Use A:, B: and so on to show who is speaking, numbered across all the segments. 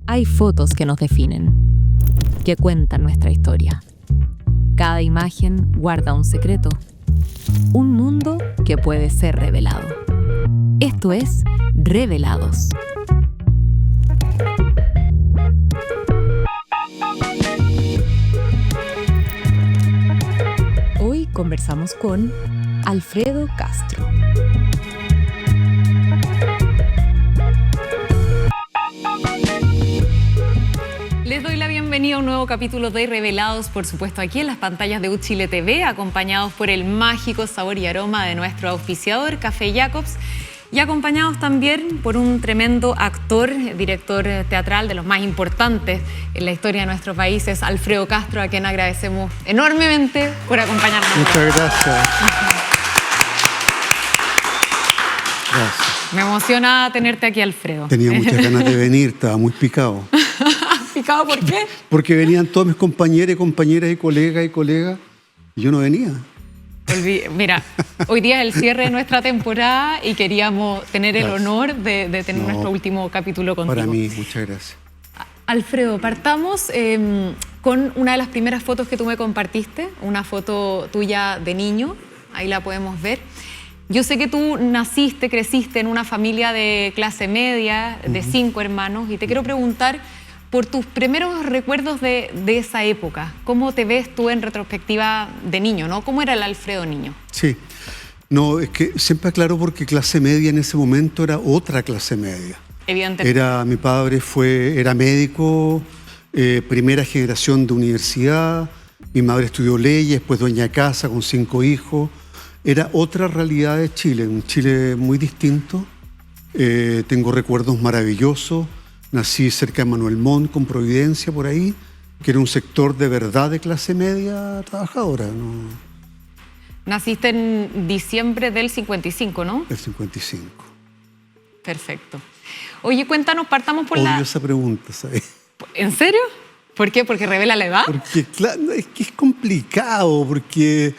A: Hay fotos que nos definen, que cuentan nuestra historia. Cada imagen guarda un secreto, un mundo que puede ser revelado. Esto es Revelados. Hoy conversamos con Alfredo Castro. Les doy la bienvenida a un nuevo capítulo de Revelados, por supuesto aquí en las pantallas de UChile TV, acompañados por el mágico sabor y aroma de nuestro auspiciador, Café Jacobs, y acompañados también por un tremendo actor, director teatral de los más importantes en la historia de nuestro país, es Alfredo Castro, a quien agradecemos enormemente por acompañarnos.
B: Muchas gracias. Gracias.
A: Me emociona tenerte aquí, Alfredo.
B: Tenía muchas ganas de venir, estaba muy picado.
A: ¿Picado por qué?
B: Porque venían todos mis compañeros y compañeras y colegas, y yo no venía.
A: Mira, hoy día es el cierre de nuestra temporada y queríamos tener el honor de tener nuestro último capítulo contigo.
B: Para mí, muchas gracias.
A: Alfredo, partamos con una de las primeras fotos que tú me compartiste, una foto tuya de niño, ahí la podemos ver. Yo sé que tú naciste, creciste en una familia de clase media, de 5 hermanos, y te quiero preguntar por tus primeros recuerdos de esa época. ¿Cómo te ves tú en retrospectiva de niño, ¿no? ¿Cómo era el Alfredo niño?
B: Sí, no, es que siempre aclaro porque clase media en ese momento era otra clase media.
A: Evidentemente.
B: Mi padre era médico, primera generación de universidad, mi madre estudió leyes, después dueña de casa con 5 hijos. Era otra realidad de Chile, un Chile muy distinto. Tengo recuerdos maravillosos. Nací cerca de Manuel Montt, con Providencia, por ahí, que era un sector de verdad de clase media trabajadora, ¿no?
A: Naciste en diciembre del 55, ¿no?
B: El 55.
A: Perfecto. Oye, cuéntanos, partamos por
B: Odio esa pregunta, ¿sabes?
A: ¿En serio? ¿Por qué? ¿Porque revela la edad?
B: Porque, claro, es que es complicado, porque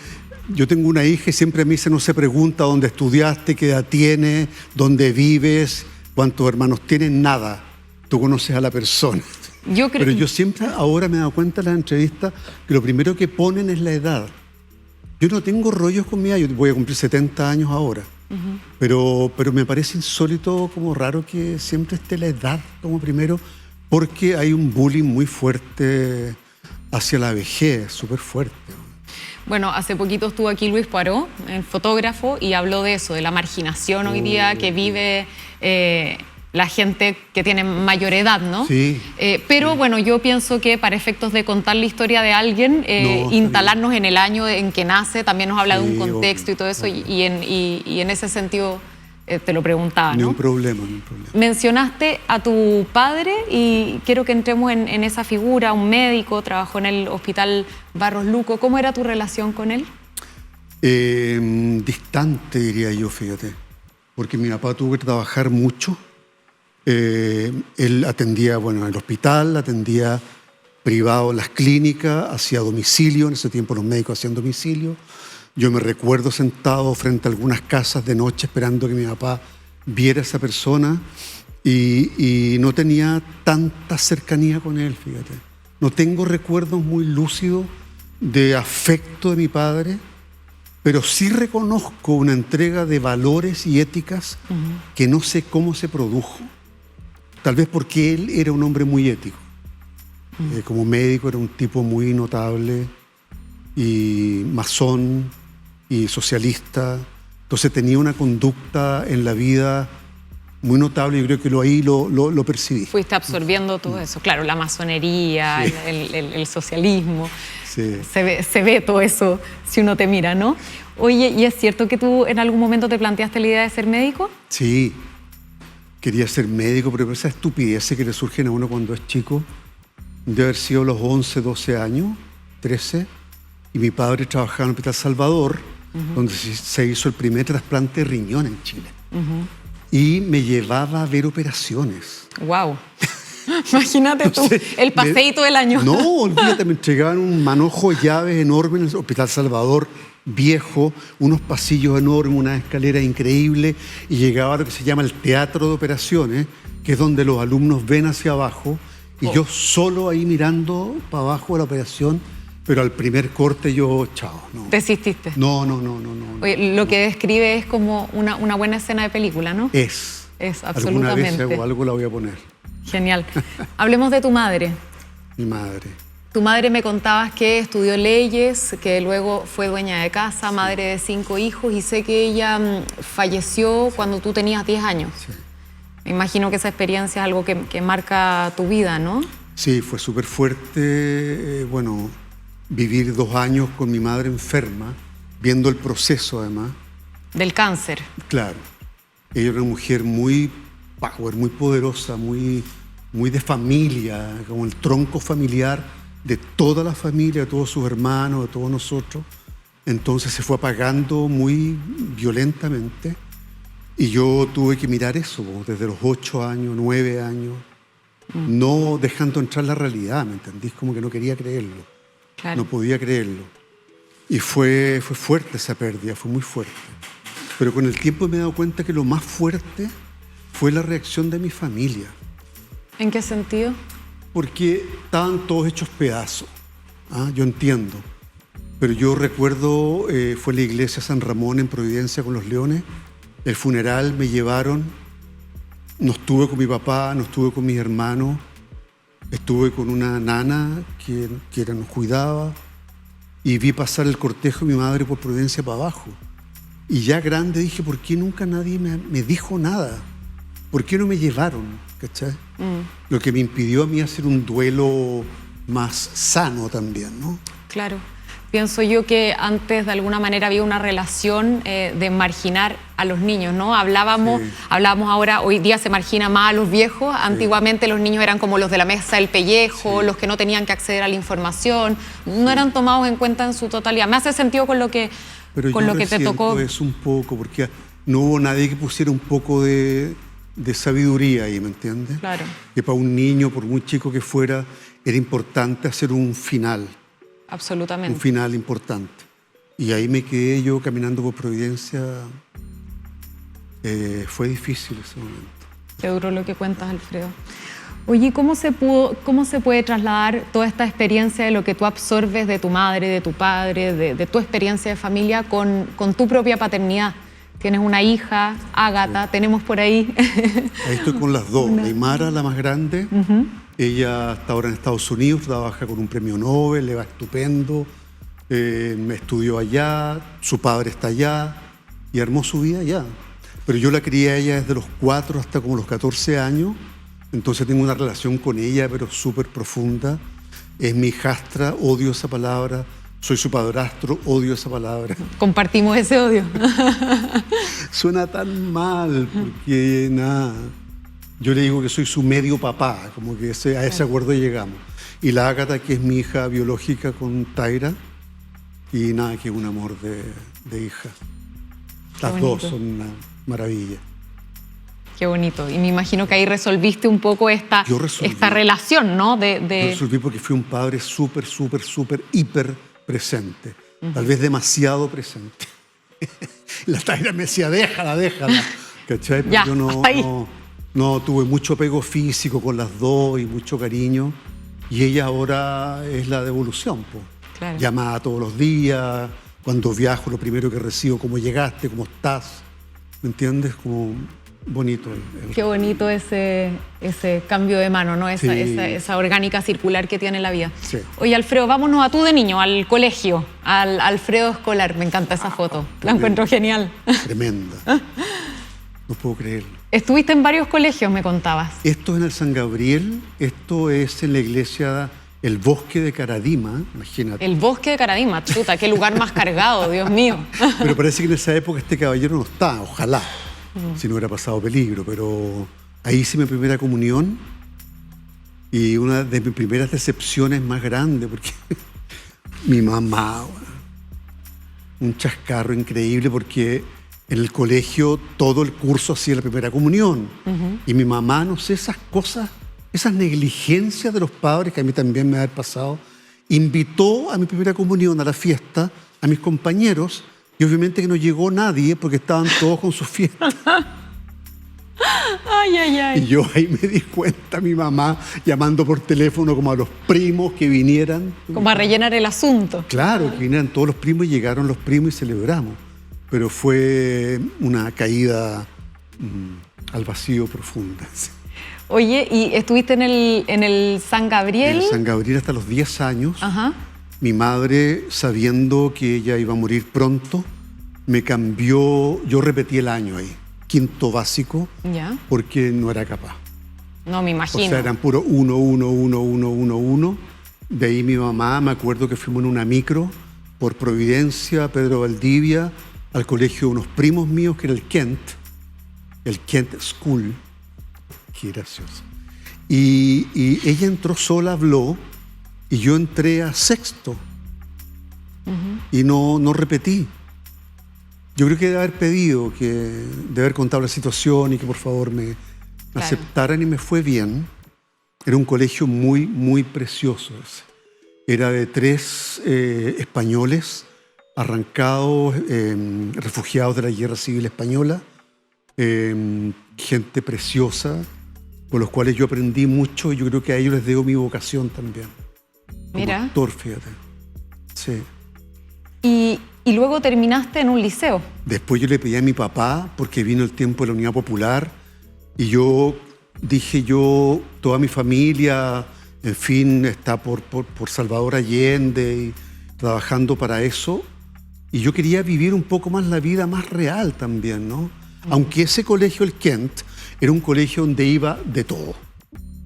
B: yo tengo una hija y siempre a mí no se pregunta dónde estudiaste, qué edad tienes, dónde vives, cuántos hermanos tienes, nada. Tú conoces a la persona. Pero yo siempre ahora me he dado cuenta en las entrevistas que lo primero que ponen es la edad. Yo no tengo rollos con mi edad, yo voy a cumplir 70 años ahora. Pero me parece insólito, como raro que siempre esté la edad como primero, porque hay un bullying muy fuerte hacia la vejez, súper fuerte.
A: Bueno, hace poquito estuvo aquí Luis Poirot, el fotógrafo, y habló de eso, de la marginación hoy día que vive la gente que tiene mayor edad, ¿no?
B: Sí.
A: Pero
B: sí.
A: Bueno, yo pienso que para efectos de contar la historia de alguien, instalarnos en el año en que nace, también nos habla de un contexto y todo eso, y en ese sentido te lo preguntaba, ¿no?
B: Ni un problema.
A: Mencionaste a tu padre y quiero que entremos en esa figura, un médico, trabajó en el Hospital Barros Luco. ¿Cómo era tu relación con él?
B: Distante, diría yo, fíjate, porque mi papá tuvo que trabajar mucho. Él atendía, en el hospital, atendía privado en las clínicas, hacía domicilio, en ese tiempo los médicos hacían domicilio. Yo me recuerdo sentado frente a algunas casas de noche esperando que mi papá viera a esa persona y no tenía tanta cercanía con él, fíjate. No tengo recuerdos muy lúcidos de afecto de mi padre, pero sí reconozco una entrega de valores y éticas que no sé cómo se produjo. Tal vez porque él era un hombre muy ético. Como médico era un tipo muy notable y masón y socialista. Entonces tenía una conducta en la vida muy notable y yo creo que ahí lo percibí.
A: Fuiste absorbiendo todo eso. Claro, la masonería, sí. el socialismo.
B: Sí.
A: Se ve todo eso si uno te mira, ¿no? Oye, ¿y es cierto que tú en algún momento te planteaste la idea de ser médico?
B: Sí. Quería ser médico, pero esa estupidez que le surgen a uno cuando es chico, de haber sido los 11, 12 años, 13, y mi padre trabajaba en el Hospital Salvador, donde se hizo el primer trasplante de riñón en Chile. Y me llevaba a ver operaciones.
A: ¡Wow! Imagínate tú, el paseíto del año.
B: No, olvídate, me entregaban un manojo de llaves enorme en el Hospital Salvador, viejo, unos pasillos enormes, una escalera increíble, y llegaba a lo que se llama el teatro de operaciones, que es donde los alumnos ven hacia abajo Y yo solo ahí mirando para abajo de la operación, pero al primer corte yo, chao. No.
A: Desististe.
B: No.
A: Oye, lo que describe es como una buena escena de película, ¿no?
B: Es.
A: Absolutamente.
B: Alguna vez si hago algo la voy a poner.
A: Genial. Hablemos de tu madre.
B: Mi madre.
A: Tu madre me contabas que estudió leyes, que luego fue dueña de casa, madre de 5 hijos, y sé que ella falleció cuando tú tenías 10 años.
B: Sí.
A: Me imagino que esa experiencia es algo que marca tu vida, ¿no?
B: Sí, fue súper fuerte, vivir 2 años con mi madre enferma, viendo el proceso además.
A: Del cáncer.
B: Claro. Ella era una mujer muy power, muy poderosa, muy de familia, como el tronco familiar de toda la familia, de todos sus hermanos, de todos nosotros. Entonces se fue apagando muy violentamente y yo tuve que mirar eso desde los 8 años, 9 años, no dejando entrar la realidad, ¿me entendís? Como que no quería creerlo,
A: Claro.
B: no podía creerlo. Y fue fuerte esa pérdida, fue muy fuerte. Pero con el tiempo me he dado cuenta que lo más fuerte fue la reacción de mi familia.
A: ¿En qué sentido?
B: Porque estaban todos hechos pedazos. Yo entiendo. Pero yo recuerdo, fue en la iglesia San Ramón en Providencia con los Leones. El funeral me llevaron. No estuve con mi papá, no estuve con mis hermanos. Estuve con una nana que nos cuidaba. Y vi pasar el cortejo de mi madre por Providencia para abajo. Y ya grande dije, ¿por qué nunca nadie me dijo nada? ¿Por qué no me llevaron? ¿Cachai? Lo que me impidió a mí hacer un duelo más sano también, ¿no?
A: Claro. Pienso yo que antes de alguna manera había una relación de marginar a los niños, ¿no? Hablábamos ahora, hoy día se margina más a los viejos. Antiguamente los niños eran como los de la mesa del pellejo, los que no tenían que acceder a la información, no eran tomados en cuenta en su totalidad. Me hace sentido con lo que,
B: pero
A: con lo que te tocó.
B: Es un poco, porque no hubo nadie que pusiera un poco de sabiduría ahí, ¿me entiendes?
A: Claro.
B: Que para un niño, por muy chico que fuera, era importante hacer un final.
A: Absolutamente.
B: Un final importante. Y ahí me quedé yo caminando por Providencia. Fue difícil ese momento.
A: Qué duro lo que cuentas, Alfredo. Oye, ¿cómo se puede trasladar toda esta experiencia de lo que tú absorbes de tu madre, de tu padre, de tu experiencia de familia con tu propia paternidad? Tienes una hija, Ágata, tenemos por ahí.
B: Ahí estoy con las dos. Aymara, la más grande, ella está ahora en Estados Unidos, trabaja con un premio Nobel, le va estupendo, me estudió allá, su padre está allá y armó su vida allá. Pero yo la crié a ella desde los 4 hasta como los 14 años, entonces tengo una relación con ella, pero súper profunda. Es mi hijastra, odio esa palabra. Soy su padrastro, odio esa palabra.
A: Compartimos ese odio.
B: Suena tan mal, porque nada. Yo le digo que soy su medio papá, como que a ese acuerdo llegamos. Y la Ágata, que es mi hija biológica con Taira, y nada, que es un amor de hija. Las dos son una maravilla.
A: Qué bonito. Y me imagino que ahí resolviste un poco esta relación, ¿no? Yo
B: resolví porque fui un padre súper, hiper presente, tal vez demasiado presente. La Taira me decía, déjala, ¿cachai? Pero
A: ya,
B: yo no tuve mucho apego físico con las dos y mucho cariño, y ella ahora es la devolución, pues.
A: Claro.
B: Llamada todos los días, cuando viajo lo primero que recibo, ¿cómo llegaste? ¿Cómo estás? ¿Me entiendes? Como bonito.
A: Qué bonito ese cambio de mano, ¿no? Esa orgánica circular que tiene la vida.
B: Sí.
A: Oye, Alfredo, vámonos a tú de niño, al colegio, al Alfredo escolar. Me encanta esa foto. La encuentro genial.
B: Tremenda. No puedo creerlo.
A: Estuviste en varios colegios, me contabas.
B: Esto es en el San Gabriel, esto es en la iglesia El Bosque de Caradima, imagínate.
A: El Bosque de Caradima, chuta, qué lugar más cargado, Dios mío.
B: Pero parece que en esa época este caballero no está, ojalá. Si no hubiera pasado peligro, pero ahí hice mi primera comunión y una de mis primeras decepciones más grandes, porque mi mamá, un chascarro increíble, porque en el colegio todo el curso hacía la primera comunión. Y mi mamá, no sé, esas cosas, esas negligencias de los padres, que a mí también me ha pasado, invitó a mi primera comunión, a la fiesta, a mis compañeros. Y obviamente que no llegó nadie porque estaban todos con sus fiestas.
A: Ay. ay, ay.
B: Y yo ahí me di cuenta, mi mamá llamando por teléfono como a los primos que vinieran.
A: Como a rellenar el asunto.
B: Claro, que vinieran todos los primos y llegaron los primos y celebramos. Pero fue una caída al vacío profunda.
A: Oye, ¿y estuviste en el San Gabriel?
B: En el San Gabriel hasta los 10 años.
A: Ajá.
B: Mi madre, sabiendo que ella iba a morir pronto, me cambió, yo repetí el año ahí, quinto básico,
A: Ya.
B: porque no era capaz.
A: No, me
B: O
A: imagino.
B: sea, eran puro 1, 1, 1, 1, 1, 1. De ahí mi mamá, me acuerdo que fuimos en una micro por Providencia, Pedro Valdivia, al colegio de unos primos míos, que era el Kent School. Qué gracioso. Y ella entró sola, habló, y yo entré a sexto. Y no repetí. Yo creo que de haber pedido, de haber contado la situación y que por favor me aceptaran, y me fue bien. Era un colegio muy, muy precioso ese. Era de 3 españoles arrancados, refugiados de la Guerra Civil Española, gente preciosa, con los cuales yo aprendí mucho, y yo creo que a ellos les debo mi vocación también.
A: Mira.
B: Como actor, fíjate. Sí.
A: Y luego terminaste en un liceo.
B: Después yo le pedí a mi papá, porque vino el tiempo de la Unidad Popular, y yo dije, toda mi familia, en fin, está por Salvador Allende y trabajando para eso, y yo quería vivir un poco más la vida más real también, ¿no? Aunque ese colegio, el Kent, era un colegio donde iba de todo.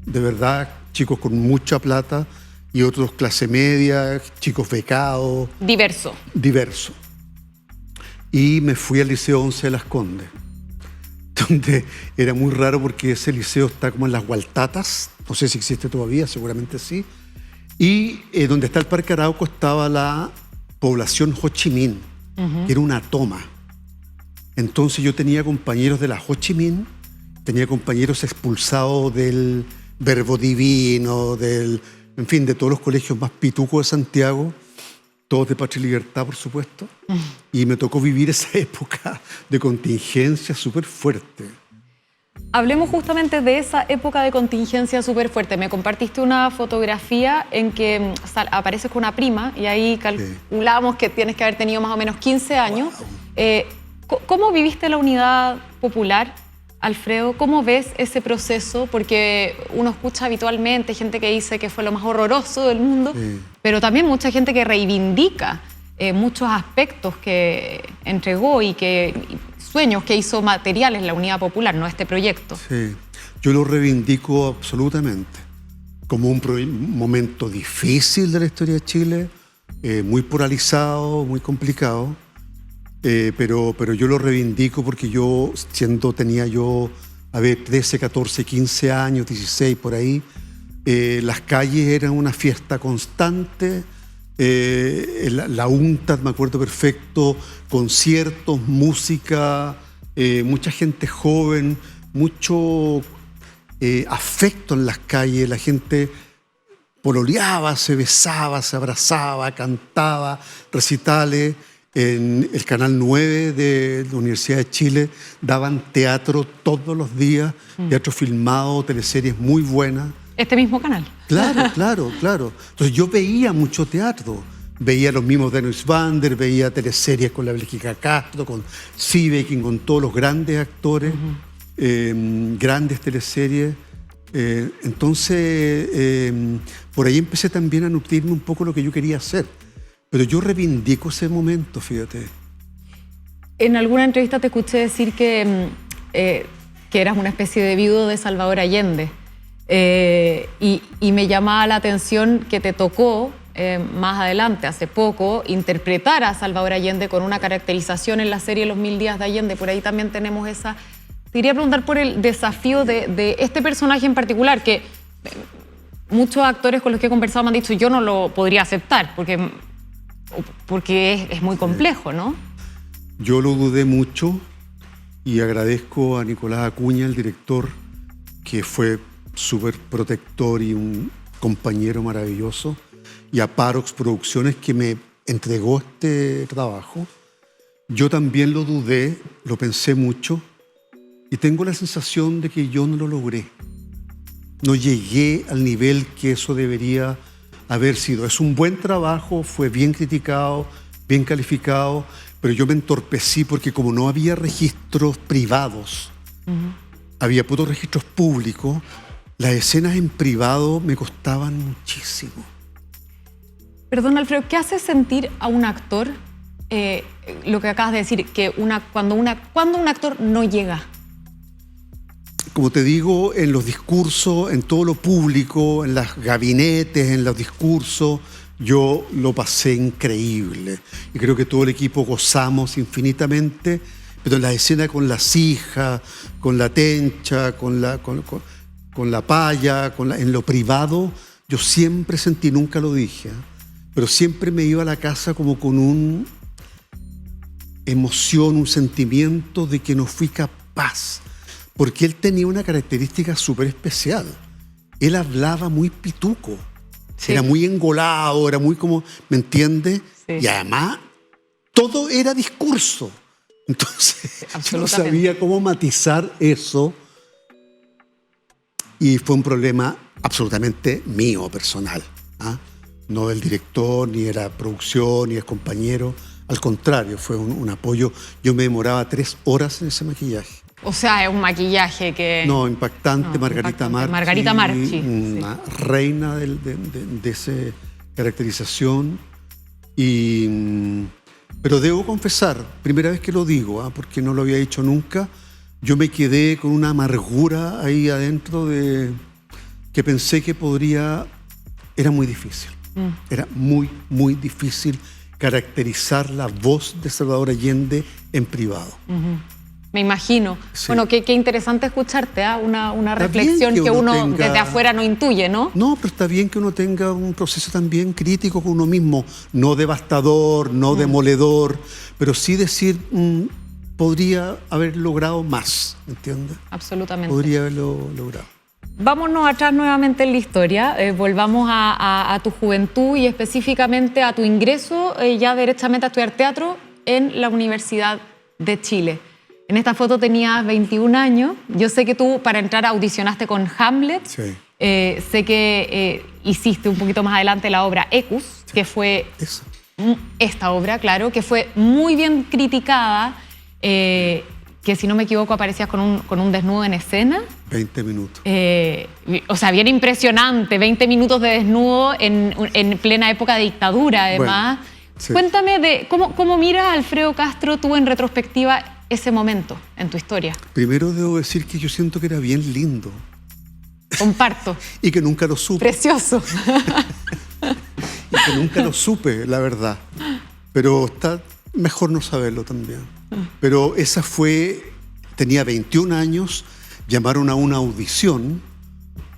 B: De verdad, chicos con mucha plata y otros clase media, chicos becados.
A: Diverso.
B: Diverso. Y me fui al Liceo 11 de Las Condes, donde era muy raro porque ese liceo está como en las Gualtatas, no sé si existe todavía, seguramente sí, y donde está el Parque Arauco estaba la población Ho Chi Minh, que era una toma. Entonces yo tenía compañeros de la Ho Chi Minh, tenía compañeros expulsados del Verbo Divino, en fin, de todos los colegios más pitucos de Santiago, todos de Patria y Libertad, por supuesto. Y me tocó vivir esa época de contingencia súper fuerte.
A: Hablemos justamente de esa época de contingencia súper fuerte. Me compartiste una fotografía en que apareces con una prima y ahí calculamos que tienes que haber tenido más o menos 15 años. Wow. ¿Cómo viviste la Unidad Popular, Alfredo? ¿Cómo ves ese proceso? Porque uno escucha habitualmente gente que dice que fue lo más horroroso del mundo, pero también mucha gente que reivindica muchos aspectos que entregó y sueños que hizo materiales la Unidad Popular, no este proyecto.
B: Sí, yo lo reivindico absolutamente como un momento difícil de la historia de Chile, muy polarizado, muy complicado. Pero yo lo reivindico porque tenía 13, 14, 15 años, 16 por ahí, las calles eran una fiesta constante, la UNTAD, me acuerdo perfecto, conciertos, música, mucha gente joven, mucho afecto en las calles, la gente pololeaba, se besaba, se abrazaba, cantaba, recitales. En el Canal 9 de la Universidad de Chile daban teatro todos los días, teatro filmado, teleseries muy buenas.
A: ¿Este mismo canal?
B: Claro. Entonces yo veía mucho teatro. Veía los mismos Dennis Vander, veía teleseries con la Bélgica Castro, con Siebeking, con todos los grandes actores, grandes teleseries. Entonces, por ahí empecé también a nutrirme un poco lo que yo quería hacer. Pero yo reivindico ese momento, fíjate.
A: En alguna entrevista te escuché decir que eras una especie de viudo de Salvador Allende. Y me llamaba la atención que te tocó más adelante, hace poco, interpretar a Salvador Allende con una caracterización en la serie Los 1000 días de Allende. Por ahí también tenemos esa... Te quería preguntar por el desafío de este personaje en particular, que muchos actores con los que he conversado me han dicho yo no lo podría aceptar, porque es muy complejo, ¿no?
B: Yo lo dudé mucho y agradezco a Nicolás Acuña, el director, que fue súper protector y un compañero maravilloso, y a Parox Producciones, que me entregó este trabajo. Yo también lo dudé, lo pensé mucho, Y tengo la sensación de que yo no lo logré. No llegué al nivel que eso debería haber sido. Es un buen trabajo, fue bien criticado, bien calificado, pero yo me entorpecí porque como no había registros privados, había puros registros públicos, las escenas en privado me costaban muchísimo.
A: Perdón, Alfredo, ¿qué hace sentir a un actor lo que acabas de decir, que cuando un actor no llega?
B: Como te digo, en los discursos, en todo lo público, en los gabinetes, en los discursos, yo lo pasé increíble. Y creo que todo el equipo gozamos infinitamente, pero en la escena con las hijas, con la tencha, con la paya, en lo privado, yo siempre sentí, nunca lo dije, pero siempre me iba a la casa como con una emoción, un sentimiento de que no fui capaz. Porque él tenía una característica súper especial. Él hablaba muy pituco. Sí. Era muy engolado, era muy como, ¿me entiendes? Sí. Y además, todo era discurso. Entonces, yo no sabía cómo matizar eso. Y fue un problema absolutamente mío, personal. No del director, ni de la producción, ni del compañero. Al contrario, fue un apoyo. Yo me demoraba 3 horas en ese maquillaje.
A: O sea, es un maquillaje que...
B: No, impactante, Margarita Marchi.
A: Margarita Marchi.
B: Una reina de esa caracterización. Pero debo confesar, primera vez que lo digo, porque no lo había dicho nunca, yo me quedé con una amargura ahí adentro que pensé que era muy difícil. Era muy, muy difícil caracterizar la voz de Salvador Allende en privado.
A: Me imagino. Sí. Bueno, qué interesante escucharte, una reflexión que uno desde afuera no intuye, ¿no?
B: No, pero está bien que uno tenga un proceso también crítico con uno mismo, no devastador, no demoledor, pero sí decir, podría haber logrado más, ¿entiendes?
A: Absolutamente.
B: Podría haberlo logrado.
A: Vámonos atrás nuevamente en la historia, volvamos a tu juventud y específicamente a tu ingreso ya derechamente a estudiar teatro en la Universidad de Chile. En esta foto tenías 21 años. Yo sé que tú para entrar audicionaste con Hamlet. Sí. Sé que hiciste un poquito más adelante la obra Ecus, sí, que fue esta obra, claro, que fue muy bien criticada, que si no me equivoco aparecías con un desnudo en escena.
B: 20 minutos.
A: O sea, bien impresionante, 20 minutos de desnudo en plena época de dictadura, además. Bueno, sí. Cuéntame de cómo miras a Alfredo Castro tú en retrospectiva ese momento en tu historia.
B: Primero debo decir que yo siento que era bien lindo.
A: Comparto.
B: Y que nunca lo supe.
A: Precioso.
B: Y que nunca lo supe, la verdad. Pero está mejor no saberlo también. Pero esa tenía 21 años, llamaron a una audición.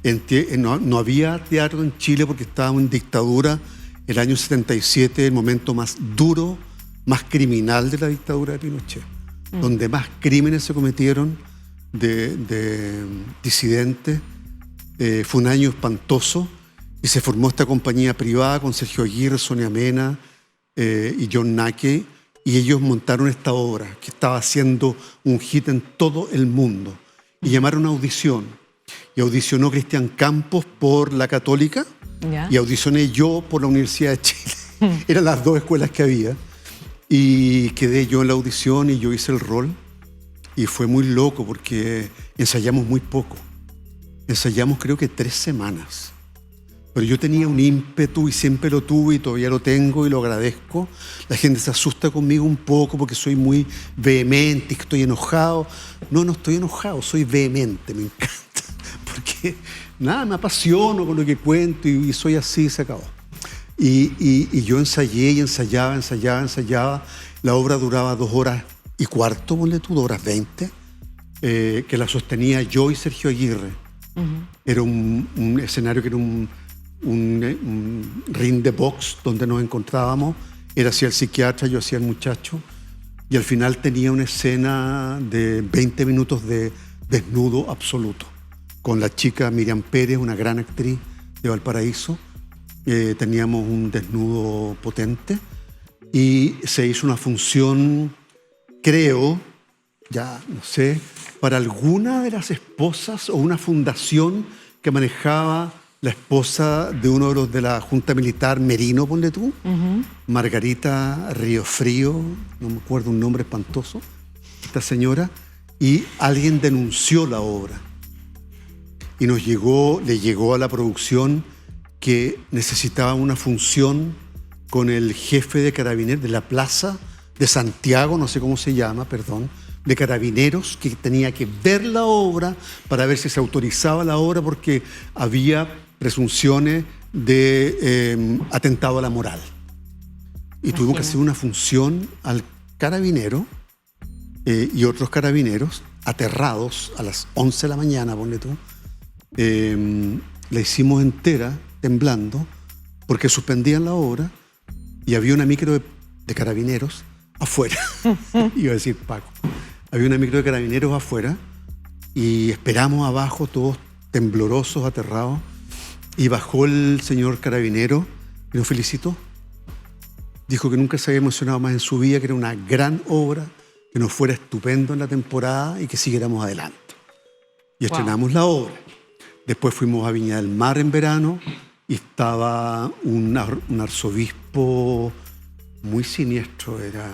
B: No había teatro en Chile porque estábamos en dictadura. El año 77, el momento más duro, más criminal de la dictadura de Pinochet. Donde más crímenes se cometieron de disidentes. Fue un año espantoso y se formó esta compañía privada con Sergio Aguirre, Sonia Mena y John Nake, y ellos montaron esta obra que estaba haciendo un hit en todo el mundo. Y llamaron a audición. Y audicionó Cristian Campos por la Católica. ¿Ya? Y audicioné yo por la Universidad de Chile. Eran las 2 escuelas que había. Y quedé yo en la audición y yo hice el rol. Y fue muy loco porque ensayamos muy poco. Ensayamos creo que 3 semanas. Pero yo tenía un ímpetu y siempre lo tuve y todavía lo tengo y lo agradezco. La gente se asusta conmigo un poco porque soy muy vehemente y que estoy enojado. No estoy enojado, soy vehemente, me encanta. Porque nada, me apasiono con lo que cuento y soy así, se acabó. Y yo ensayé y ensayaba. La obra duraba 2 horas y cuarto, ponle tú, 2 horas 20, que la sostenía yo y Sergio Aguirre. Era un escenario que era un ring de box donde nos encontrábamos. Él hacía el psiquiatra, yo hacía el muchacho. Y al final tenía una escena de 20 minutos de desnudo absoluto. Con la chica Miriam Pérez, una gran actriz de Valparaíso. Teníamos un desnudo potente y se hizo una función, creo, ya no sé, para alguna de las esposas o una fundación que manejaba la esposa de uno de los de la Junta Militar, Merino, ponle tú, Margarita Riofrío, no me acuerdo un nombre espantoso, esta señora, y alguien denunció la obra. Y le llegó a la producción que necesitaba una función con el jefe de carabineros de la plaza de Santiago, no sé cómo se llama, perdón, de carabineros, que tenía que ver la obra para ver si se autorizaba la obra porque había presunciones de atentado a la moral. Y tuvimos que hacer una función al carabinero y otros carabineros, aterrados, a las 11 de la mañana, ponle tú, la hicimos entera, temblando, porque suspendían la obra y había una micro de carabineros afuera. Iba a decir Paco. Había una micro de carabineros afuera y esperamos abajo, todos temblorosos, aterrados, y bajó el señor carabinero y nos felicitó. Dijo que nunca se había emocionado más en su vida, que era una gran obra, que nos fuera estupendo en la temporada y que siguiéramos adelante. Y estrenamos la obra. Después fuimos a Viña del Mar en verano y estaba un arzobispo muy siniestro, era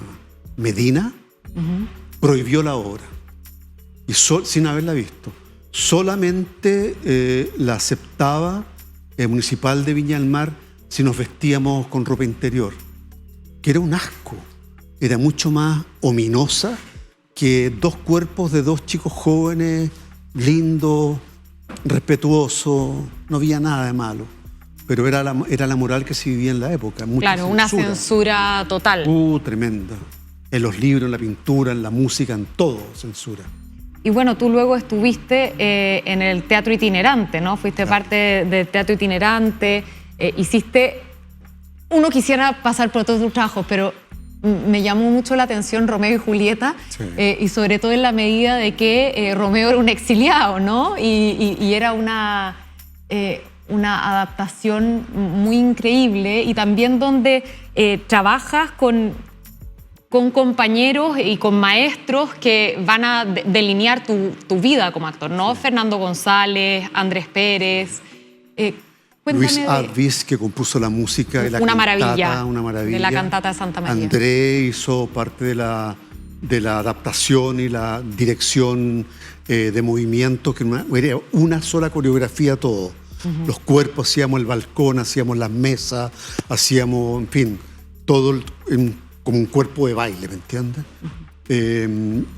B: Medina, prohibió la obra, y sin haberla visto. Solamente la aceptaba el municipal de Viña del Mar si nos vestíamos con ropa interior, que era un asco, era mucho más ominosa que dos cuerpos de dos chicos jóvenes, lindos, respetuosos, no había nada de malo. Pero era la moral que se vivía en la época.
A: Claro, una censura total.
B: Tremenda. En los libros, en la pintura, en la música, en todo, censura.
A: Y bueno, tú luego estuviste en el teatro itinerante, ¿no? Fuiste parte del teatro itinerante, hiciste... Uno quisiera pasar por todos tus trabajos, pero me llamó mucho la atención Romeo y Julieta, y sobre todo en la medida de que Romeo era un exiliado, ¿no? Y era una adaptación muy increíble, y también donde trabajas con compañeros y con maestros que van a delinear tu vida como actor, ¿no? Fernando González, Andrés Pérez.
B: Luis Advis, que compuso la música de la cantata, una maravilla.
A: De la cantata de Santa María.
B: André hizo parte de la adaptación y la dirección de movimiento, que era una sola coreografía todo. Los cuerpos, hacíamos el balcón, hacíamos las mesas, hacíamos, en fin, todo como un cuerpo de baile, ¿me entiendes?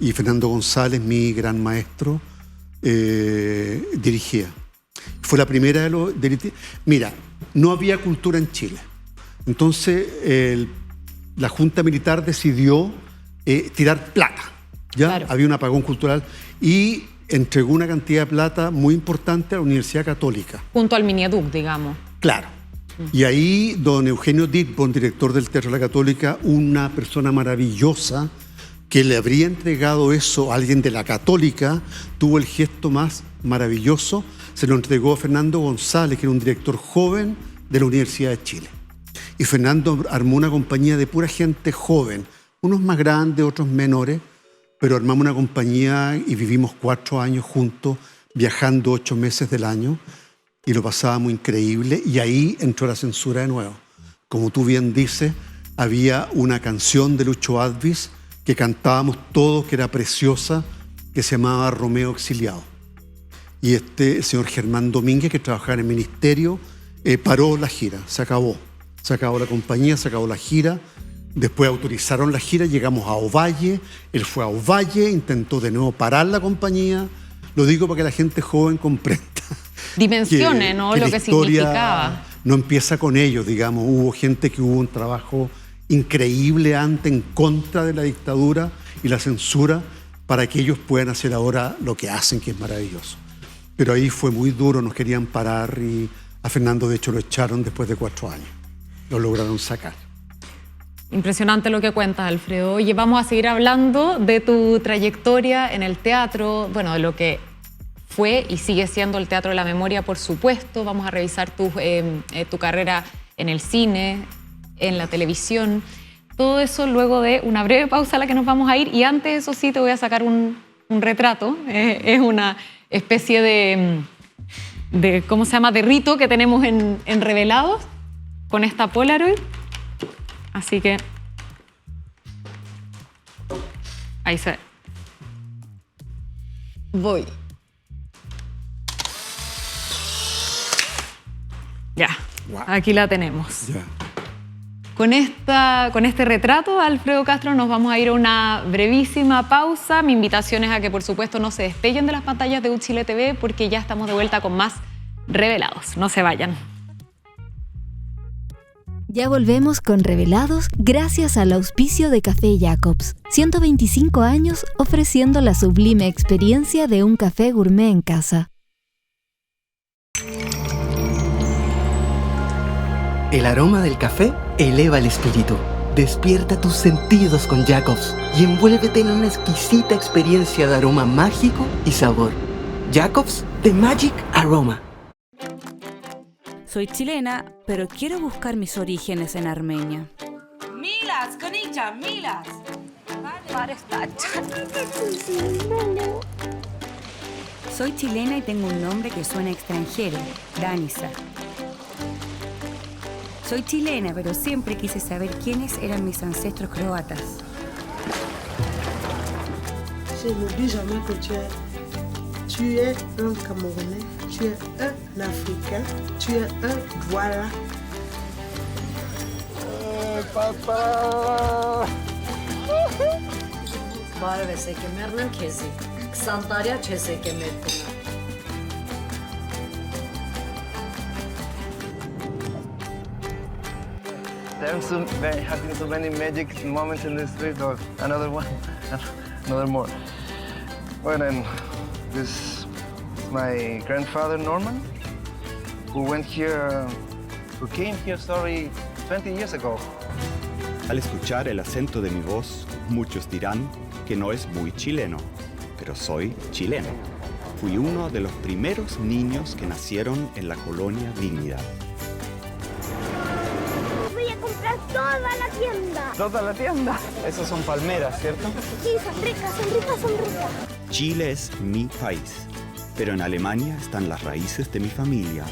B: Y Fernando González, mi gran maestro, dirigía. Fue la primera de los... Mira, no había cultura en Chile. Entonces, la Junta Militar decidió tirar plata. ¿Ya? Claro. Había un apagón cultural y entregó una cantidad de plata muy importante a la Universidad Católica.
A: Junto al Mineduc, digamos.
B: Claro. Y ahí don Eugenio Ditborn, director del Teatro de la Católica, una persona maravillosa que le habría entregado eso a alguien de la Católica, tuvo el gesto más maravilloso, se lo entregó a Fernando González, que era un director joven de la Universidad de Chile. Y Fernando armó una compañía de pura gente joven, unos más grandes, otros menores, pero armamos una compañía y vivimos 4 años juntos, viajando 8 meses del año, y lo pasábamos increíble, y ahí entró la censura de nuevo. Como tú bien dices, había una canción de Lucho Advis que cantábamos todos, que era preciosa, que se llamaba Romeo Exiliado. Y el señor Germán Domínguez, que trabajaba en el ministerio, paró la gira, se acabó. Se acabó la compañía, se acabó la gira. Después autorizaron la gira, llegamos a Ovalle, él fue a Ovalle, intentó de nuevo parar la compañía. Lo digo para que la gente joven comprenda.
A: Dimensiones, ¿no? Lo que significaba.
B: No empieza con ellos, digamos. Hubo gente que hubo un trabajo increíble antes en contra de la dictadura y la censura para que ellos puedan hacer ahora lo que hacen, que es maravilloso. Pero ahí fue muy duro, nos querían parar y a Fernando de hecho lo echaron después de 4 años. Lo lograron sacar.
A: Impresionante lo que cuentas, Alfredo. Oye, vamos a seguir hablando de tu trayectoria en el teatro, bueno, de lo que fue y sigue siendo el Teatro de la Memoria, por supuesto. Vamos a revisar tu carrera en el cine, en la televisión. Todo eso luego de una breve pausa a la que nos vamos a ir. Y antes, eso sí, te voy a sacar un retrato. Es una especie de ¿cómo se llama?, de rito que tenemos en Revelados con esta Polaroid. Así que ahí se ve. Voy. Ya, wow. Aquí la tenemos.
B: Ya.
A: Con este retrato, Alfredo Castro, nos vamos a ir a una brevísima pausa. Mi invitación es a que, por supuesto, no se despeguen de las pantallas de Uchile TV porque ya estamos de vuelta con más Revelados. No se vayan.
C: Ya volvemos con Revelados gracias al auspicio de Café Jacobs. 125 años ofreciendo la sublime experiencia de un café gourmet en casa.
D: El aroma del café eleva el espíritu. Despierta tus sentidos con Jacobs y envuélvete en una exquisita experiencia de aroma mágico y sabor. Jacobs, The Magic Aroma.
E: Soy chilena, pero quiero buscar mis orígenes en Armenia.
F: Milas, Konicha, Milas.
E: Soy chilena y tengo un nombre que suena extranjero, Danisa. Soy chilena, pero siempre quise saber quiénes eran mis ancestros croatas.
G: Je n'oublie jamais que tu es un Camerounais, tu es un Africain, tu es un voilà.
H: Papa!
I: Barve se kemernin kezi. Ksantarya çese kemertin.
H: There have been so many magic moments in this street. Or another one, another more. Well, and this is my grandfather Norman, who came here, 20 years ago.
J: Al escuchar el acento de mi voz, muchos dirán que no es muy chileno, pero soy chileno. Fui uno de los primeros niños que nacieron en la colonia Dignidad.
K: Voy a comprar toda la tienda.
H: ¿Toda la tienda? Esas son palmeras, ¿cierto?
K: Sí, son ricas, son ricas, son ricas.
J: Chile es mi país, pero en Alemania están las raíces de mi familia.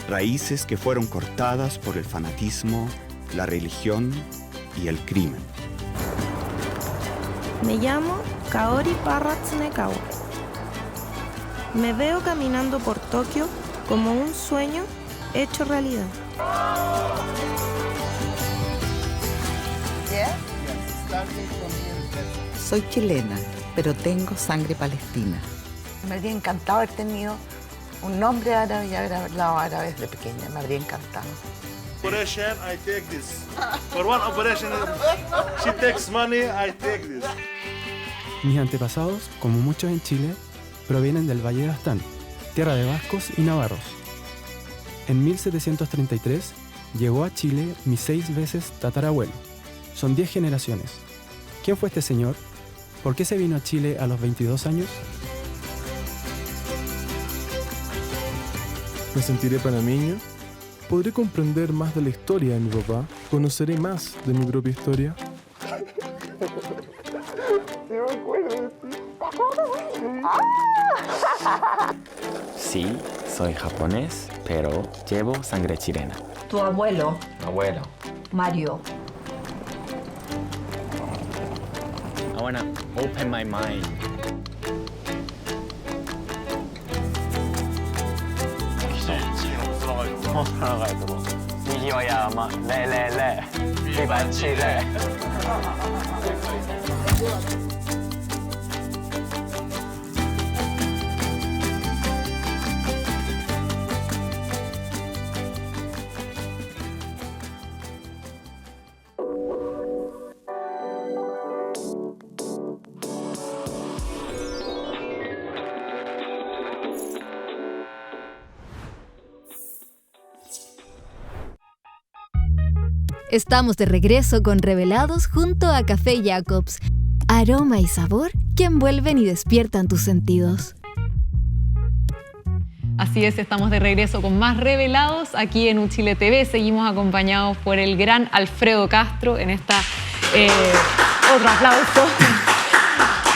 J: Raíces que fueron cortadas por el fanatismo, la religión y el crimen.
L: Me llamo Kaori Parra Tsunekawa. Me veo caminando por Tokio como un sueño hecho realidad.
M: Soy chilena, pero tengo sangre palestina.
N: Me habría encantado haber tenido un nombre árabe y haber hablado árabe desde pequeña. Me habría encantado.
O: Operation, I take this. For one operation, she takes money, I take this.
P: Mis antepasados, como muchos en Chile, provienen del Valle de Aztlán, tierra de vascos y navarros. En 1733 llegó a Chile mi 6 veces tatarabuelo. Son 10 generaciones. ¿Quién fue este señor? ¿Por qué se vino a Chile a los 22 años?
Q: Me sentiré panameño. Podré comprender más de la historia de mi papá. Conoceré más de mi propia historia.
R: Sí, soy japonés, pero llevo sangre chilena.
S: Tu abuelo.
R: Abuelo.
S: Mario.
R: I wanna open my mind.
T: Viva Chile.
C: Estamos de regreso con Revelados junto a Café Jacobs. Aroma y sabor que envuelven y despiertan tus sentidos.
A: Así es, estamos de regreso con más Revelados aquí en Uchile TV. Seguimos acompañados por el gran Alfredo Castro en esta Otro aplauso.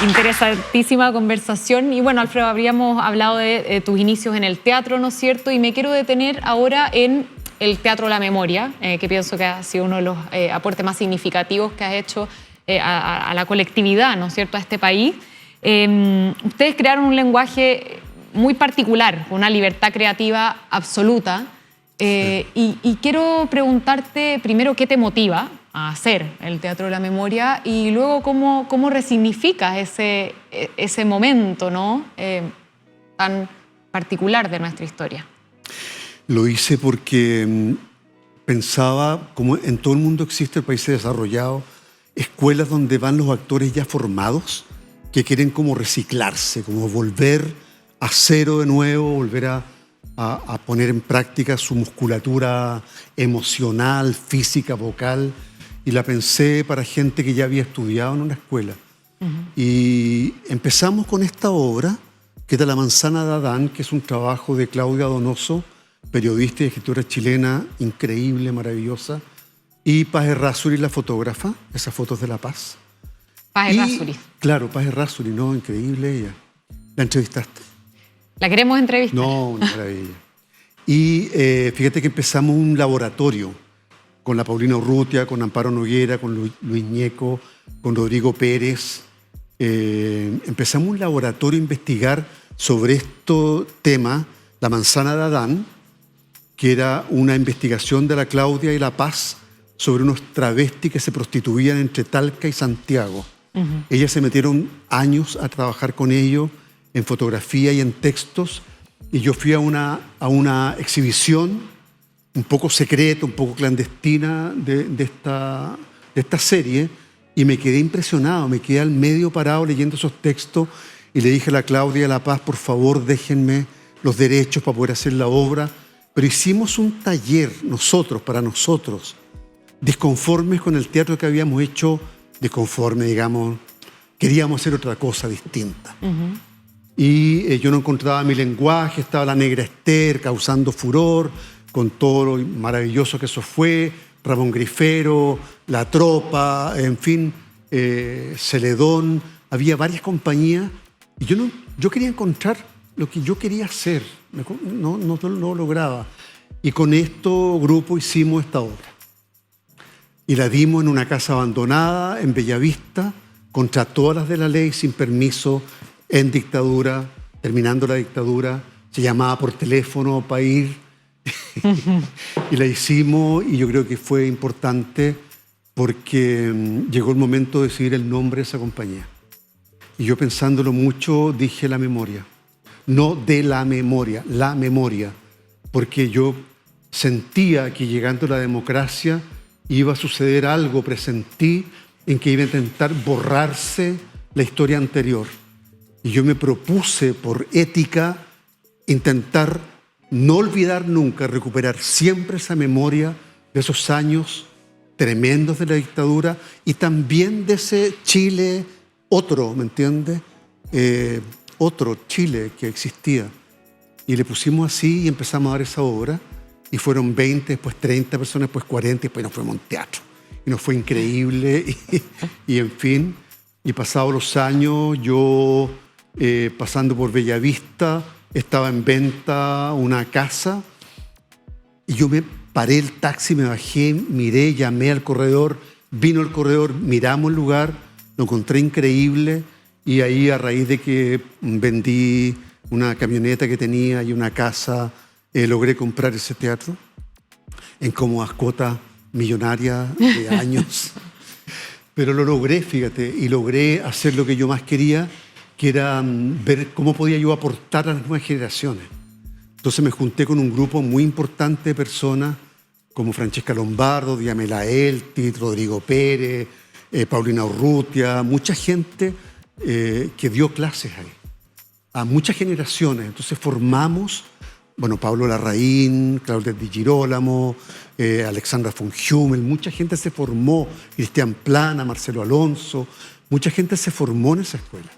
A: Interesantísima conversación. Y bueno, Alfredo, habríamos hablado de tus inicios en el teatro, ¿no es cierto? Y me quiero detener ahora en el Teatro La Memoria, que pienso que ha sido uno de los aportes más significativos que has hecho a la colectividad, ¿no es cierto?, a este país. Ustedes crearon un lenguaje muy particular, con una libertad creativa absoluta. Y quiero preguntarte primero qué te motiva a hacer el Teatro de la Memoria y luego cómo resignificas ese momento, ¿no?, tan particular de nuestra historia.
B: Lo hice porque pensaba, como en todo el mundo existe, el país desarrollado, escuelas donde van los actores ya formados que quieren como reciclarse, como volver a cero de nuevo, volver a poner en práctica su musculatura emocional, física, vocal, y la pensé para gente que ya había estudiado en una escuela. Y empezamos con esta obra, que es de La manzana de Adán, que es un trabajo de Claudia Donoso, periodista y escritora chilena, increíble, maravillosa, y Paz Errázuriz, la fotógrafa, esas fotos de La Paz.
A: Paz Errázuriz.
B: Claro, Paz Errázuriz, no, increíble ella. ¿La entrevistaste?
A: ¿La queremos entrevistar?
B: No, una maravilla. Y fíjate que empezamos un laboratorio con la Paulina Urrutia, con Amparo Noguera, con Luis Ñeco, con Rodrigo Pérez. Empezamos un laboratorio a investigar sobre este tema, La manzana de Adán, que era una investigación de la Claudia y La Paz sobre unos travestis que se prostituían entre Talca y Santiago. Ellas se metieron años a trabajar con ellos en fotografía y en textos, y yo fui a una exhibición un poco secreta, un poco clandestina de esta serie, y me quedé impresionado, me quedé al medio parado leyendo esos textos y le dije a la Claudia y a La Paz, por favor, déjenme los derechos para poder hacer la obra. Pero hicimos un taller nosotros, para nosotros, disconformes con el teatro que habíamos hecho, disconforme, digamos, queríamos hacer otra cosa distinta. Y yo no encontraba mi lenguaje, estaba la Negra Esther causando furor, con todo lo maravilloso que eso fue, Ramón Grifero, La Tropa, en fin, Celedón, había varias compañías, y yo quería encontrar lo que yo quería hacer, no lo lograba. Y con este grupo hicimos esta obra. Y la dimos en una casa abandonada, en Bellavista, contra todas las de la ley, sin permiso, en dictadura, terminando la dictadura, se llamaba por teléfono para ir, y la hicimos, y yo creo que fue importante porque llegó el momento de decidir el nombre de esa compañía. Y yo pensándolo mucho dije La Memoria, no de la memoria, la memoria, porque yo sentía que llegando la democracia iba a suceder algo, presentí en que iba a intentar borrarse la historia anterior. Y yo me propuse, por ética, intentar no olvidar nunca, recuperar siempre esa memoria de esos años tremendos de la dictadura y también de ese Chile otro, ¿me entiendes? Otro Chile que existía. Y le pusimos así y empezamos a dar esa obra. Y fueron 20, después 30 personas, después 40, después nos fuimos a un teatro. Y nos fue increíble. Y en fin, y pasados los años, yo pasando por Bellavista, estaba en venta una casa. Y yo me paré el taxi, me bajé, miré, llamé al corredor, vino el corredor, miramos el lugar, lo encontré increíble. Y ahí, a raíz de que vendí una camioneta que tenía y una casa, logré comprar ese teatro en cómodas cuotas millonarias de años. Pero lo logré, fíjate, y logré hacer lo que yo más quería, que era ver cómo podía yo aportar a las nuevas generaciones. Entonces me junté con un grupo muy importante de personas, como Francesca Lombardo, Diamela Eltit, Rodrigo Pérez, Paulina Urrutia, mucha gente que dio clases ahí, a muchas generaciones. Entonces formamos, bueno, Pablo Larraín, Claudia Di Girolamo, Alexandra von Hummel, mucha gente se formó, Cristian Plana, Marcelo Alonso, mucha gente se formó en esa escuela,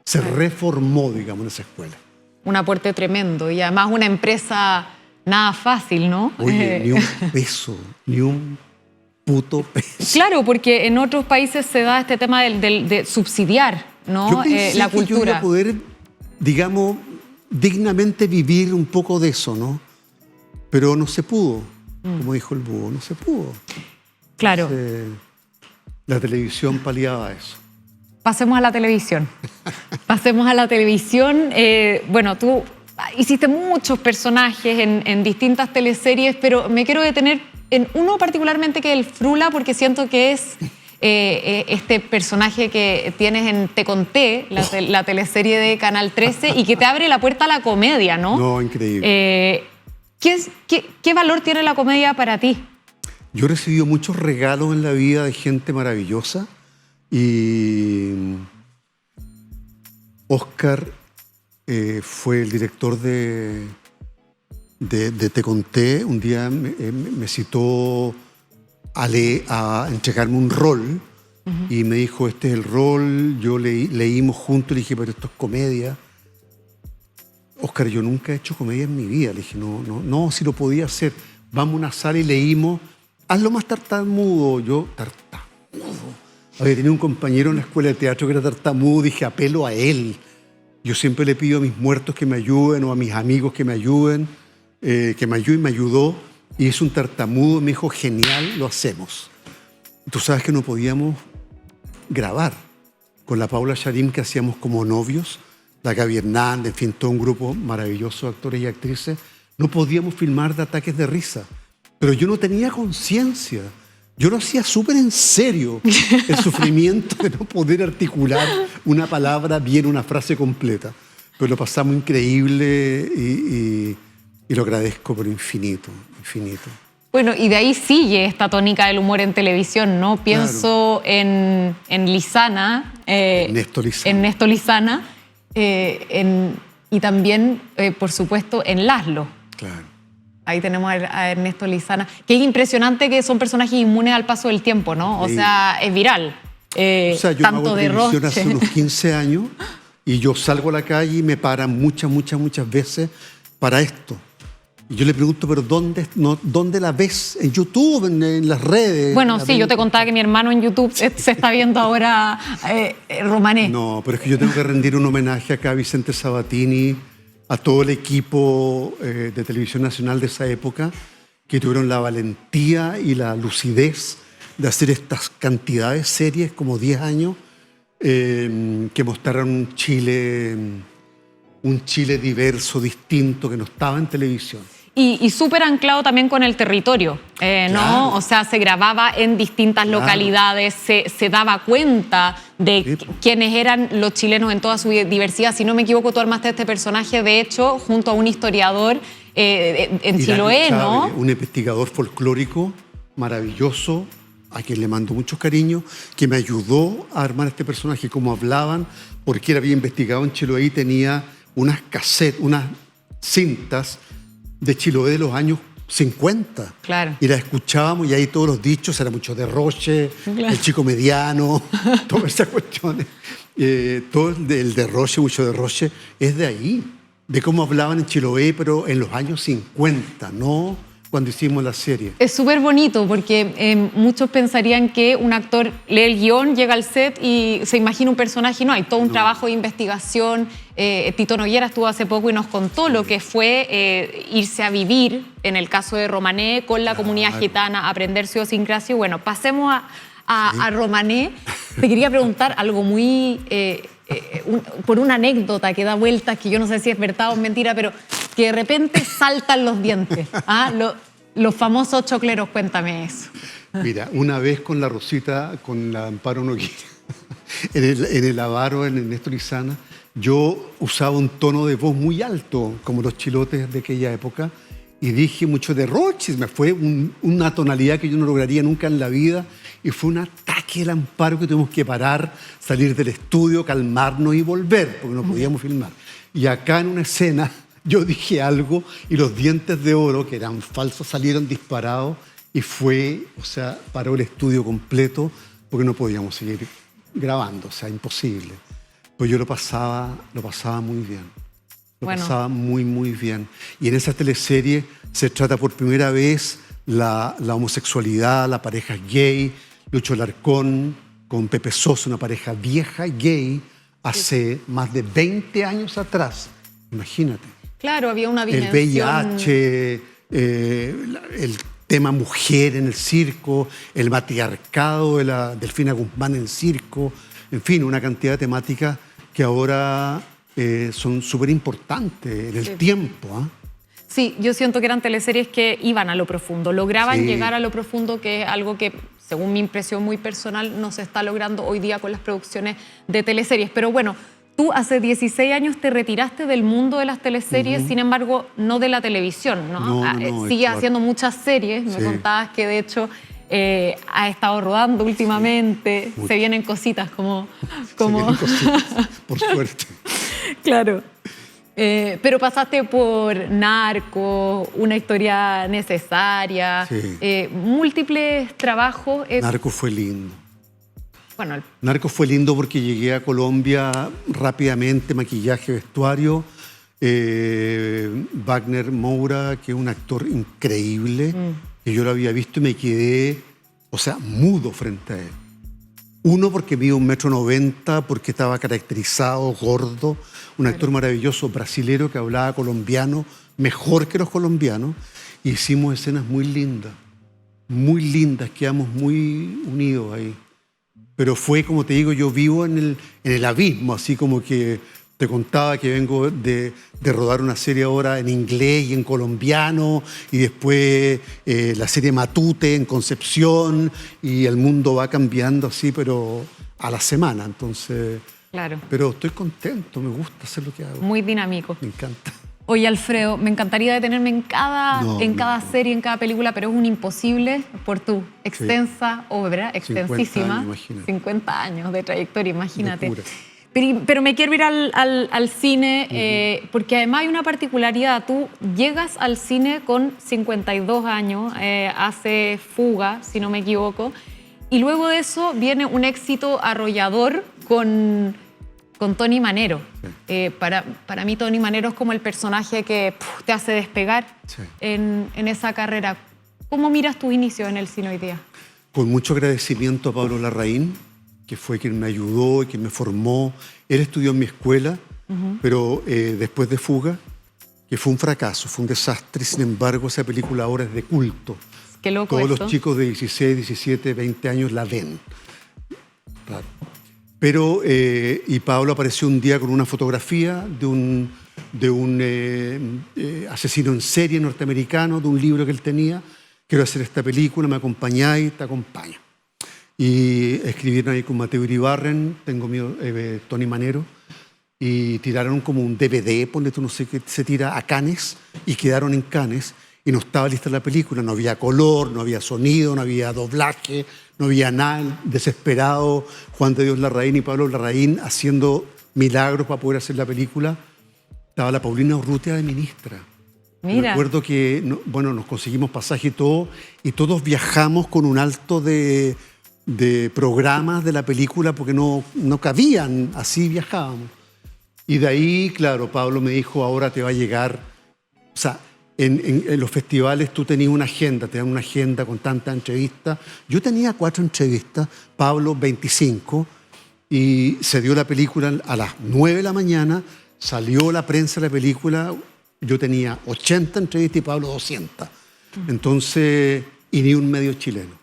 B: se reformó, digamos, en esa escuela.
A: Un aporte tremendo y además una empresa nada fácil, ¿no?
B: Oye, ni un peso, ni un puto pésimo.
A: Claro, porque en otros países se da este tema de subsidiar, ¿no?
B: Yo pensé
A: la
B: que yo iba
A: cultura.
B: a poder, digamos, dignamente vivir un poco de eso, ¿no? Pero no se pudo, como dijo el búho, no se pudo.
A: Claro.
B: Entonces, la televisión paliaba eso.
A: Pasemos a la televisión. Pasemos a la televisión. Bueno, tú hiciste muchos personajes en distintas teleseries, pero me quiero detener en uno particularmente, que es el Frula, porque siento que es este personaje que tienes en Te Conté, la teleserie de Canal 13, y que te abre la puerta a la comedia, ¿no?
B: No, increíble.
A: ¿Qué valor tiene la comedia para ti?
B: Yo he recibido muchos regalos en la vida de gente maravillosa y Oscar fue el director de Te Conté. Un día me citó a entregarme un rol y me dijo, este es el rol. Yo leímos juntos y le dije, pero esto es comedia. Oscar, yo nunca he hecho comedia en mi vida. Le dije, no, si lo podía hacer. Vamos a una sala y leímos. Hazlo más tartamudo. Yo, tartamudo. Había tenido un compañero en la escuela de teatro que era tartamudo. Dije, apelo a él. Yo siempre le pido a mis muertos que me ayuden o a mis amigos que me ayuden. Me ayudó. Y es un tartamudo. Me dijo, genial, lo hacemos. Tú sabes que no podíamos grabar. Con la Paula Sharim, que hacíamos como novios, la Gaby Hernández, en fin, todo un grupo maravilloso de actores y actrices, no podíamos filmar de ataques de risa. Pero yo no tenía conciencia. Yo lo hacía súper en serio, el sufrimiento de no poder articular una palabra bien, una frase completa. Pero lo pasamos increíble y lo agradezco por infinito, infinito.
A: Bueno, y de ahí sigue esta tónica del humor en televisión, ¿no? Pienso en Lizana.
B: Ernesto Lizana.
A: Ernesto Lizana. Y también, por supuesto, en Laszlo.
B: Claro.
A: Ahí tenemos a Ernesto Lizana. Que es impresionante que son personajes inmunes al paso del tiempo, ¿no? O sea, es viral.
B: O sea, yo
A: tanto
B: hago
A: de
B: televisión
A: Roche.
B: hace unos 15 años y yo salgo a la calle y me paran muchas veces para esto. Y yo le pregunto, ¿pero dónde la ves? ¿En YouTube? ¿En las redes?
A: Bueno, sí, yo te contaba que mi hermano en YouTube se está viendo ahora Romané.
B: No, pero es que yo tengo que rendir un homenaje acá a Vicente Sabatini, a todo el equipo de Televisión Nacional de esa época, que tuvieron la valentía y la lucidez de hacer estas cantidades de series, como 10 años, que mostraron un Chile diverso, distinto, que no estaba en televisión.
A: Y súper anclado también con el territorio, ¿no?
B: Claro.
A: O sea, se grababa en distintas localidades, se daba cuenta de quiénes eran los chilenos en toda su diversidad. Si no me equivoco, tú armaste este personaje, de hecho, junto a un historiador en Chiloé, ¿no?
B: Un investigador folclórico maravilloso, a quien le mando mucho cariño, que me ayudó a armar este personaje, como hablaban, porque él había investigado en Chiloé y tenía unas cassettes, unas cintas de Chiloé de los años 50.
A: Claro.
B: Y las escuchábamos y ahí todos los dichos, era mucho de Roche, el chico mediano, todas esas cuestiones. Todo el de Roche, mucho de Roche, es de ahí, de cómo hablaban en Chiloé, pero en los años 50, no cuando hicimos la serie.
A: Es súper bonito porque muchos pensarían que un actor lee el guión, llega al set y se imagina un personaje. No, hay todo un trabajo de investigación. Tito Noguera estuvo hace poco y nos contó lo que fue irse a vivir, en el caso de Romané, con la comunidad gitana, aprender su idiosincrasia. Bueno, pasemos a Romané. Te quería preguntar algo muy... por una anécdota que da vueltas, que yo no sé si es verdad o es mentira, pero que de repente saltan los dientes. ¿Ah? Los famosos chocleros, cuéntame eso.
B: Mira, una vez con la Rosita, con la Amparo Noguera, en el Avaro, en Ernesto Lizana, yo usaba un tono de voz muy alto, como los chilotes de aquella época, y dije mucho de Roche. Me fue una tonalidad que yo no lograría nunca en la vida, y fue un ataque del Amparo que tuvimos que parar, salir del estudio, calmarnos y volver, porque no podíamos filmar. Y acá en una escena yo dije algo y los dientes de oro, que eran falsos, salieron disparados y paró el estudio completo porque no podíamos seguir grabando, o sea, imposible. Pues yo lo pasaba muy bien. Lo pasaba muy, muy bien. Y en esa teleserie se trata por primera vez la homosexualidad, la pareja gay, Lucho Alarcón con Pepe Sosa, una pareja vieja gay, hace más de 20 años atrás. Imagínate.
A: Claro, había una dimensión...
B: El VIH, el tema mujer en el circo, el matriarcado de la Delfina Guzmán en el circo, en fin, una cantidad de temáticas que ahora son súper importantes en el tiempo.
A: Sí, yo siento que eran teleseries que iban a lo profundo, lograban llegar a lo profundo, que es algo que, según mi impresión muy personal, no se está logrando hoy día con las producciones de teleseries. Pero bueno, tú hace 16 años te retiraste del mundo de las teleseries, sin embargo, no de la televisión, ¿no? Sigues haciendo muchas series, me contabas que de hecho has estado rodando últimamente, se vienen cositas como...
B: Se vienen cositas, por suerte.
A: Claro. Pero pasaste por Narcos, Una historia necesaria, múltiples trabajos.
B: Narcos fue lindo.
A: Bueno,
B: Narcos fue lindo porque llegué a Colombia rápidamente, maquillaje, vestuario. Wagner Moura, que es un actor increíble, que yo lo había visto y me quedé, mudo frente a él. Uno, porque mido 1,90 m, porque estaba caracterizado, gordo, un actor maravilloso, brasilero, que hablaba colombiano, mejor que los colombianos. Y hicimos escenas muy lindas, quedamos muy unidos ahí. Pero fue, como te digo, yo vivo en el abismo, así como que te contaba que vengo de rodar una serie ahora en inglés y en colombiano, y después la serie Matute en Concepción, y el mundo va cambiando así, pero a la semana. Entonces,
A: claro.
B: Pero estoy contento, me gusta hacer lo que hago.
A: Muy dinámico.
B: Me encanta.
A: Oye, Alfredo, me encantaría detenerme en cada serie, en cada película, pero es un imposible por tu extensa obra, extensísima. 50 años de trayectoria, imagínate. Pero me quiero ir al cine, porque además hay una particularidad. Tú llegas al cine con 52 años, hace Fuga, si no me equivoco, y luego de eso viene un éxito arrollador con Tony Manero. Para mí Tony Manero es como el personaje que te hace despegar en esa carrera. ¿Cómo miras tus inicios en el cine hoy día?
B: Con mucho agradecimiento a Pablo Larraín, que fue quien me ayudó y quien me formó. Él estudió en mi escuela, pero después de Fuga, que fue un fracaso, fue un desastre, sin embargo esa película ahora es de culto.
A: Qué loco.
B: Todos los chicos de 16, 17, 20 años la ven. Claro. Pero, y Pablo apareció un día con una fotografía de un asesino en serie norteamericano, de un libro que él tenía. Quiero hacer esta película, me acompañáis, te acompaño. Y escribieron ahí con Mateo Iribarren, tengo mi Tony Manero, y tiraron como un DVD, ponle tú, no sé qué, se tira a Cannes, y quedaron en Cannes, y no estaba lista la película, no había color, no había sonido, no había doblaje, no había nada. Desesperado, Juan de Dios Larraín y Pablo Larraín haciendo milagros para poder hacer la película. Estaba la Paulina Urrutia de ministra.
A: Mira.
B: Me acuerdo que nos conseguimos pasaje y todo, y todos viajamos con un alto de programas de la película porque no cabían, así viajábamos. Y de ahí, claro, Pablo me dijo, ahora te va a llegar, en los festivales tú tenías una agenda, te dan una agenda con tantas entrevistas. Yo tenía 4 entrevistas, Pablo 25, y se dio la película a las 9 de la mañana, salió la prensa de la película, yo tenía 80 entrevistas y Pablo 200. Entonces, y ni un medio chileno.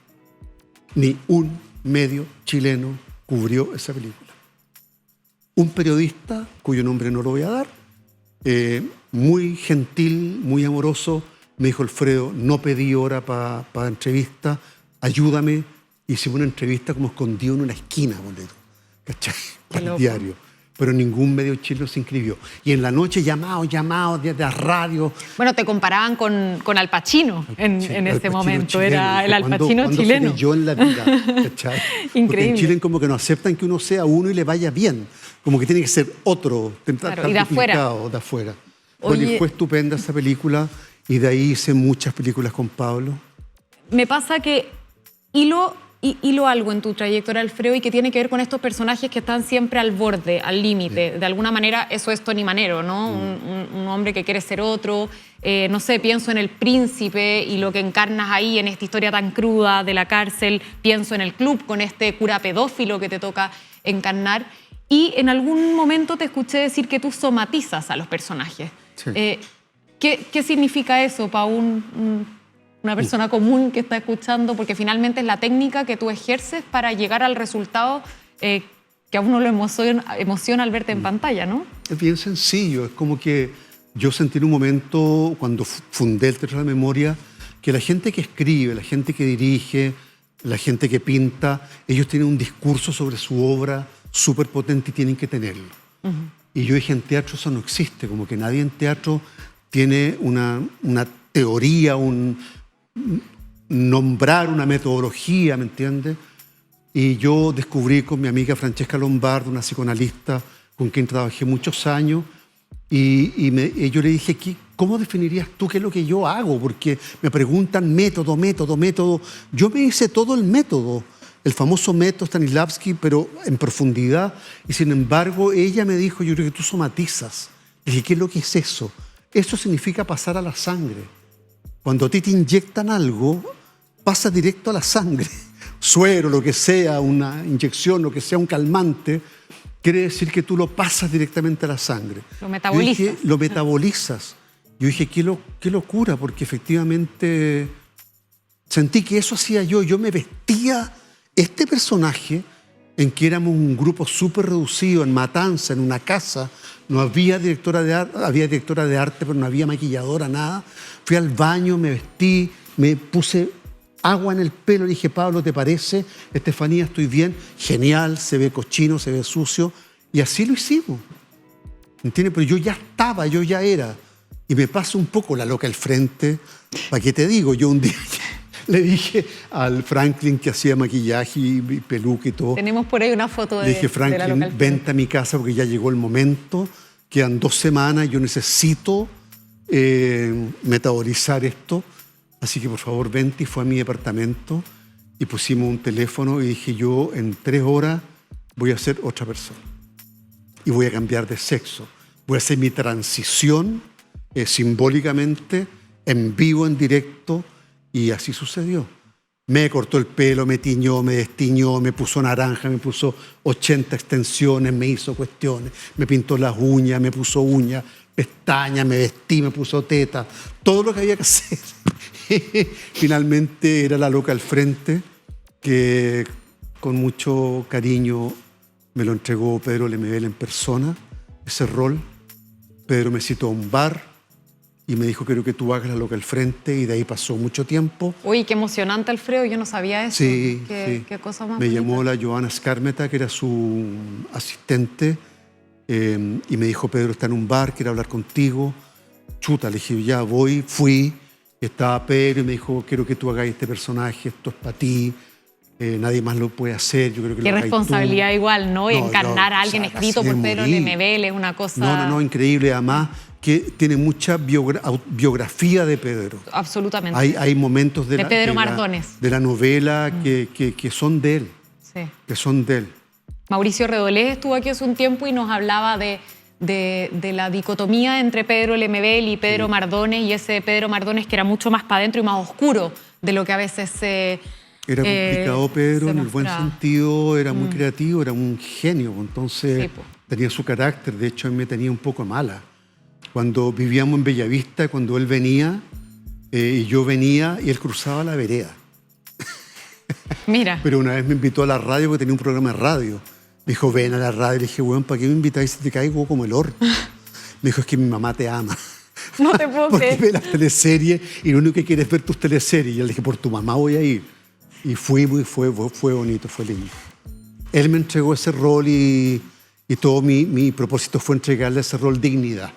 B: Ni un medio chileno cubrió esa película. Un periodista, cuyo nombre no lo voy a dar, muy gentil, muy amoroso, me dijo, Alfredo, no pedí hora para entrevista, ayúdame. Hicimos una entrevista como escondido en una esquina, ¿cachai? Para el diario. Pero ningún medio chileno se inscribió. Y en la noche llamados desde la radio.
A: Bueno, te comparaban con Al Pacino en ese momento. Chileno. Era el Al Pacino chileno.
B: Seré yo en la vida, ¿cachai?
A: Increíble.
B: Porque en Chile como que no aceptan que uno sea uno y le vaya bien. Como que tiene que ser otro.
A: Claro, y de afuera.
B: De afuera. Bueno, y fue estupenda esa película. Y de ahí hice muchas películas con Pablo.
A: Me pasa que hilo hilo algo en tu trayectoria, Alfredo, y que tiene que ver con estos personajes que están siempre al borde, al límite. De alguna manera, eso es Tony Manero, ¿no? Un hombre que quiere ser otro. No sé, pienso en El Príncipe y lo que encarnas ahí en esta historia tan cruda de la cárcel. Pienso en El Club con este cura pedófilo que te toca encarnar. Y en algún momento te escuché decir que tú somatizas a los personajes.
B: Sí.
A: ¿Qué significa eso para una persona común que está escuchando? Porque finalmente es la técnica que tú ejerces para llegar al resultado que a uno lo emociona al verte en pantalla, ¿no?
B: Es bien sencillo, es como que yo sentí en un momento, cuando fundé el Teatro de la Memoria, que la gente que escribe, la gente que dirige, la gente que pinta, ellos tienen un discurso sobre su obra súper potente y tienen que tenerlo. Y yo dije, en teatro eso no existe, como que nadie en teatro tiene una teoría, nombrar una metodología, ¿me entiendes? Y yo descubrí con mi amiga Francesca Lombardo, una psicoanalista con quien trabajé muchos años, y yo le dije, ¿cómo definirías tú qué es lo que yo hago? Porque me preguntan método. Yo me hice todo el método, el famoso método Stanislavski, pero en profundidad, y sin embargo ella me dijo, yo creo que tú somatizas. Le dije, ¿qué es lo que es eso? Eso significa pasar a la sangre. Cuando a ti te inyectan algo, pasa directo a la sangre. Suero, lo que sea, una inyección, lo que sea, un calmante, quiere decir que tú lo pasas directamente a la sangre.
A: Lo metabolizas.
B: Yo dije, lo metabolizas. Yo dije, qué locura, porque efectivamente sentí que eso hacía yo. Yo me vestía este personaje en que éramos un grupo súper reducido, en Matanza, en una casa. No había directora de arte, había directora de arte, pero no había maquilladora, nada. Fui al baño, me vestí, me puse agua en el pelo, le dije, Pablo, ¿te parece? Estefanía, estoy bien. Genial, se ve cochino, se ve sucio. Y así lo hicimos. ¿Entiendes? Pero yo ya estaba, yo ya era. Y me pasa un poco la loca al frente. ¿Para qué te digo? Yo un día le dije al Franklin que hacía maquillaje y peluca y todo.
A: Tenemos por ahí una foto de
B: Le dije,
A: de la loca
B: Franklin,
A: al frente.
B: vente a mi casa porque ya llegó el momento. Quedan 2 semanas, yo necesito metabolizar esto. Así que por favor vente. Y fue a mi departamento y pusimos un teléfono y dije, yo en 3 horas voy a ser otra persona. Y voy a cambiar de sexo. Voy a hacer mi transición simbólicamente, en vivo, en directo. Y así sucedió. Me cortó el pelo, me tiñó, me destiñó, me puso naranja, me puso 80 extensiones, me hizo cuestiones, me pintó las uñas, me puso uñas, pestañas, me vestí, me puso teta, todo lo que había que hacer. Finalmente era la loca al frente, que con mucho cariño me lo entregó Pedro Lemebel en persona, ese rol. Pedro me citó a un bar y me dijo, quiero que tú hagas la loca al frente, y de ahí pasó mucho tiempo.
A: Uy, qué emocionante, Alfredo, yo no sabía eso.
B: Sí,
A: Qué cosa más
B: me
A: bonita.
B: llamó la Joana Skármeta, que era su asistente, y me dijo, Pedro está en un bar, quiere hablar contigo. Chuta, le dije, ya voy, fui, estaba Pedro y me dijo, quiero que tú hagas este personaje, esto es para ti, nadie más lo puede hacer, yo creo que
A: Qué
B: lo hagas tú.
A: responsabilidad igual, ¿no?
B: No,
A: Encarnar a alguien
B: casi
A: escrito por
B: de
A: Pedro
B: morir.
A: Lemebel es una cosa...
B: No, increíble, además que tiene mucha biografía de Pedro.
A: Absolutamente.
B: Hay momentos
A: De Pedro Mardones.
B: de la novela que son de él,
A: Sí.
B: que son de él.
A: Mauricio Redolés estuvo aquí hace un tiempo y nos hablaba de la dicotomía entre Pedro Lemebel y Pedro Mardones, y ese Pedro Mardones que era mucho más para adentro y más oscuro de lo que a veces se...
B: Era complicado Pedro,
A: se
B: en el buen
A: mostraba.
B: sentido, era muy creativo, era un genio, entonces
A: Sí, po.
B: tenía su carácter, de hecho a mí me tenía un poco mala. Cuando vivíamos en Bellavista, cuando él venía, y yo venía, y él cruzaba la vereda.
A: Mira.
B: Pero una vez me invitó a la radio porque tenía un programa de radio. Me dijo, ven a la radio. Le dije, bueno, ¿para qué me invitáis si te caigo como el horno? Me dijo, es que mi mamá te ama.
A: No te puedo
B: Porque
A: creer.
B: ve las teleseries y lo único que quieres es ver tus teleseries. Y yo le dije, por tu mamá voy a ir. Y fue bonito, fue lindo. Él me entregó ese rol y todo mi propósito fue entregarle ese rol dignidad.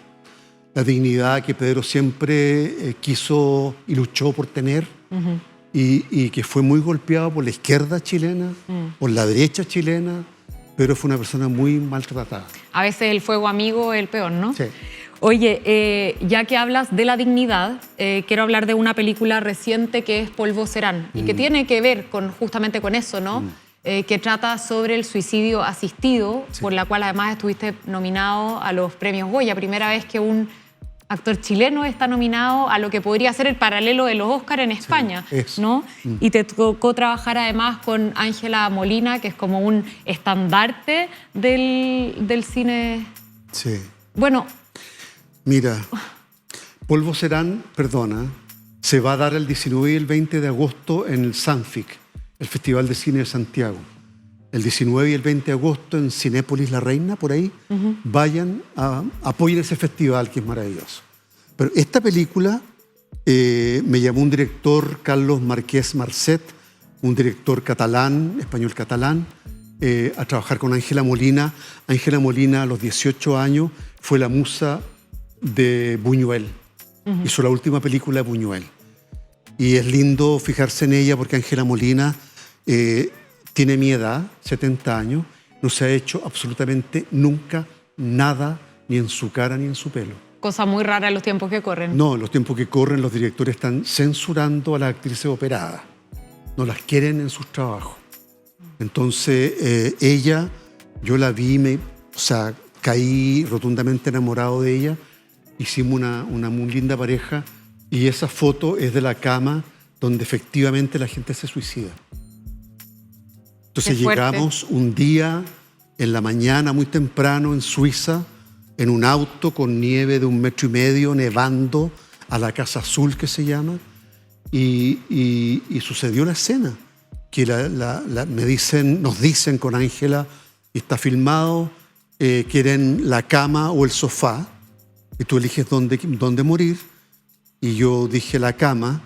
B: La dignidad que Pedro siempre quiso y luchó por tener,
A: Ujú.
B: y que fue muy golpeado por la izquierda chilena, por la derecha chilena. Pedro fue una persona muy maltratada.
A: A veces el fuego amigo es el peor, ¿no?
B: Sí.
A: Oye, ya que hablas de la dignidad, quiero hablar de una película reciente que es Polvo Serán y que tiene que ver justamente con eso, ¿no? Que trata sobre el suicidio asistido, por la cual además estuviste nominado a los premios Goya. Primera vez que un actor chileno está nominado a lo que podría ser el paralelo de los Oscar en España, ¿no? Y te tocó trabajar además con Ángela Molina, que es como un estandarte del cine.
B: Sí.
A: Bueno.
B: Mira, Polvo Serán, se va a dar el 19 y el 20 de agosto en el Sanfic, el Festival de Cine de Santiago. El 19 y el 20 de agosto en Cinépolis La Reina, por ahí. Vayan, apoyen ese festival que es maravilloso. Pero esta película me llamó un director, Carlos Marqués Marcet, un director catalán, español-catalán, a trabajar con Ángela Molina. Ángela Molina a los 18 años fue la musa de Buñuel. Hizo la última película de Buñuel. Y es lindo fijarse en ella porque Ángela Molina tiene mi edad, 70 años, no se ha hecho absolutamente nunca nada, ni en su cara ni en su pelo.
A: Cosa muy rara en los tiempos que corren.
B: No, en los tiempos que corren los directores están censurando a las actrices operadas. No las quieren en sus trabajos. Entonces, ella, yo la vi, caí rotundamente enamorado de ella. Hicimos una muy linda pareja y esa foto es de la cama donde efectivamente la gente se suicida. Entonces llegamos un día en la mañana, muy temprano, en Suiza, en un auto con nieve de 1,5 metros, nevando, a la Casa Azul, que se llama, y sucedió la escena, que nos dicen con Ángela, y está filmado, quieren la cama o el sofá, y tú eliges dónde morir, y yo dije la cama,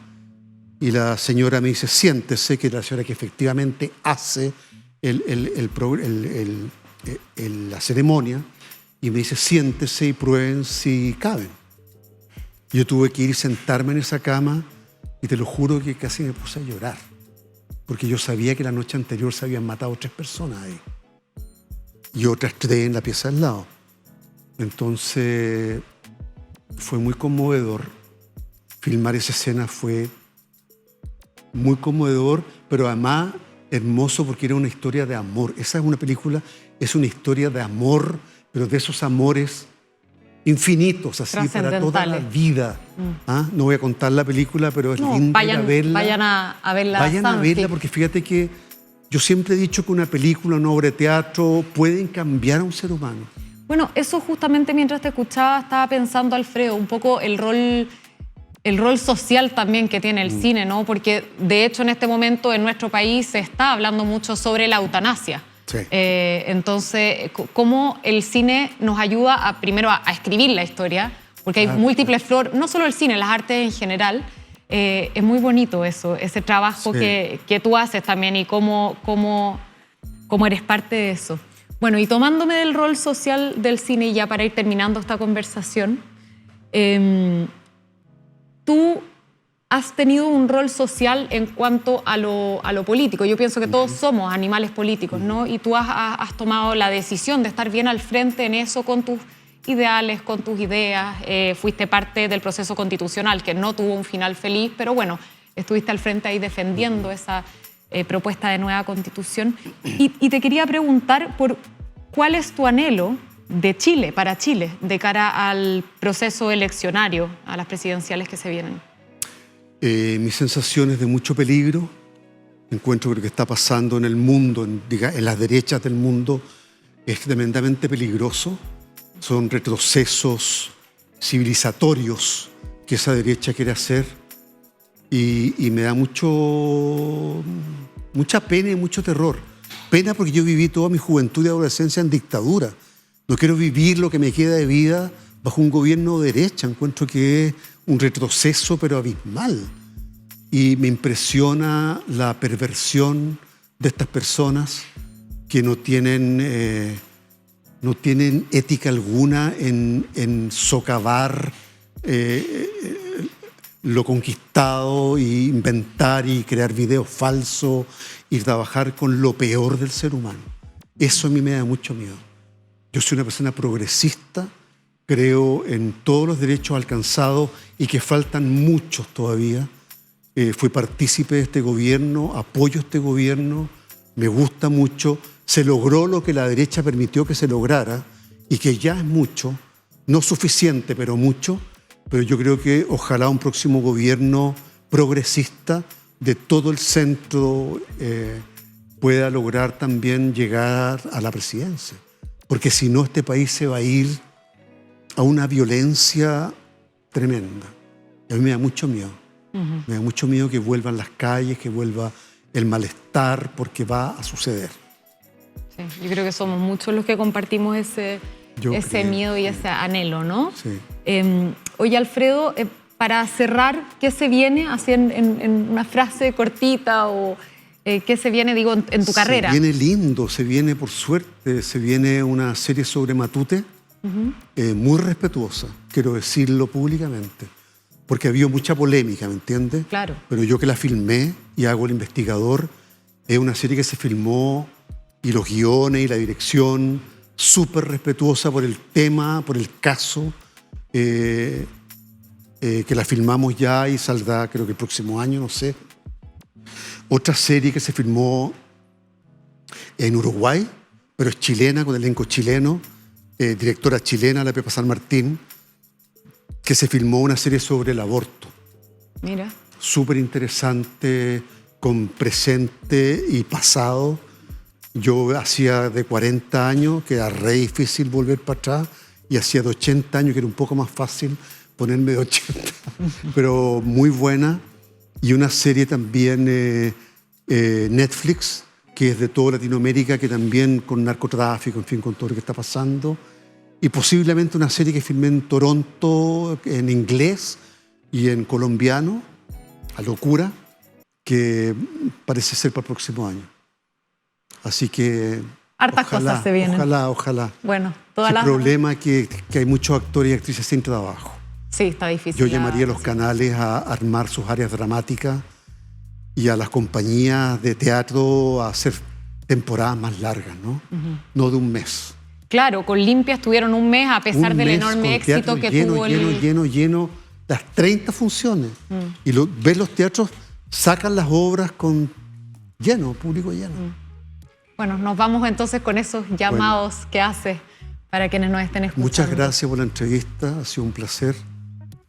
B: y la señora me dice, siéntese, que es la señora que efectivamente hace la ceremonia, y me dice, siéntese y prueben si caben. Yo tuve que ir y sentarme en esa cama, y te lo juro que casi me puse a llorar, porque yo sabía que la noche anterior se habían matado 3 personas ahí, y otras 3 en la pieza al lado. Entonces, fue muy conmovedor. Filmar esa escena fue muy conmovedor, pero además hermoso porque era una historia de amor. Esa es una película, es una historia de amor, pero de esos amores infinitos, así para toda la vida. No voy a contar la película, pero es lindo ir a verla.
A: Vayan a verla.
B: Vayan a verla porque fíjate que yo siempre he dicho que una película, una obra de teatro pueden cambiar a un ser humano.
A: Bueno, eso justamente mientras te escuchaba estaba pensando, Alfredo, un poco el rol social también que tiene el cine, ¿no? Porque de hecho en este momento en nuestro país se está hablando mucho sobre la eutanasia. Sí. Entonces, cómo el cine nos ayuda primero a escribir la historia, porque hay múltiples flores, no solo el cine, las artes en general. Es muy bonito eso, ese trabajo que tú haces también y cómo eres parte de eso. Bueno, y tomándome del rol social del cine, y ya para ir terminando esta conversación, tú has tenido un rol social en cuanto a lo político. Yo pienso que todos somos animales políticos, ¿no? Y tú has tomado la decisión de estar bien al frente en eso con tus ideales, con tus ideas. Fuiste parte del proceso constitucional, que no tuvo un final feliz, pero bueno, estuviste al frente ahí defendiendo esa propuesta de nueva constitución. Y te quería preguntar por cuál es tu anhelo de Chile, para Chile, de cara al proceso eleccionario, a las presidenciales que se vienen.
B: Mis sensaciones de mucho peligro. Encuentro que lo que está pasando en el mundo, en las derechas del mundo, es tremendamente peligroso. Son retrocesos civilizatorios que esa derecha quiere hacer. Y me da mucha pena y mucho terror. Pena porque yo viví toda mi juventud y adolescencia en dictadura. No quiero vivir lo que me queda de vida bajo un gobierno de derecha. Encuentro que es un retroceso, pero abismal. Y me impresiona la perversión de estas personas que no tienen ética alguna en socavar lo conquistado, e inventar y crear videos falsos y trabajar con lo peor del ser humano. Eso a mí me da mucho miedo. Yo soy una persona progresista creo en todos los derechos alcanzados y que faltan muchos todavía. Fui partícipe de este gobierno, apoyo este gobierno, me gusta mucho. Se logró lo que la derecha permitió que se lograra y que ya es mucho, no suficiente, pero mucho. Pero yo creo que ojalá un próximo gobierno progresista de todo el centro pueda lograr también llegar a la presidencia. Porque si no, este país se va a ir a una violencia tremenda. Y a mí me da mucho miedo. Me da mucho miedo que vuelvan las calles, que vuelva el malestar, porque va a suceder.
A: Sí, yo creo que somos muchos los que compartimos ese miedo y ese anhelo, ¿no?
B: Sí.
A: Oye, Alfredo, para cerrar, ¿qué se viene? Así en una frase cortita o ¿qué se viene, digo, en tu carrera?
B: Se viene lindo, se viene, por suerte, se viene una serie sobre Matute, muy respetuosa, quiero decirlo públicamente, porque había mucha polémica, ¿me entiendes?
A: Claro.
B: Pero yo que la filmé y hago el investigador, es una serie que se filmó y los guiones y la dirección, súper respetuosa por el tema, por el caso, que la filmamos ya y saldrá creo que el próximo año, no sé. Otra serie que se filmó en Uruguay, pero es chilena, con elenco chileno, directora chilena, la Pepa San Martín, que se filmó una serie sobre el aborto.
A: Mira.
B: Súper interesante, con presente y pasado. Yo hacía de 40 años, que era re difícil volver para atrás, y hacía de 80 años, que era un poco más fácil ponerme de 80, pero muy buena. Y una serie también Netflix, que es de toda Latinoamérica, que también con narcotráfico, en fin, con todo lo que está pasando. Y posiblemente una serie que filmé en Toronto, en inglés y en colombiano, a locura, que parece ser para el próximo año. Así que
A: hartas
B: ojalá,
A: cosas se vienen.
B: Ojalá.
A: Bueno, todas
B: El
A: las...
B: problema es que hay muchos actores y actrices sin trabajo.
A: Sí, está difícil.
B: Yo llamaría a los canales a armar sus áreas dramáticas y a las compañías de teatro a hacer temporadas más largas, ¿no? No de un mes.
A: Claro, con Limpia estuvieron un mes a pesar del enorme éxito que tuvo el...
B: Lleno, las 30 funciones. Y ves los teatros, sacan las obras con lleno, público lleno.
A: Bueno, nos vamos entonces con esos llamados que haces para quienes nos estén escuchando.
B: Muchas gracias por la entrevista, ha sido un placer.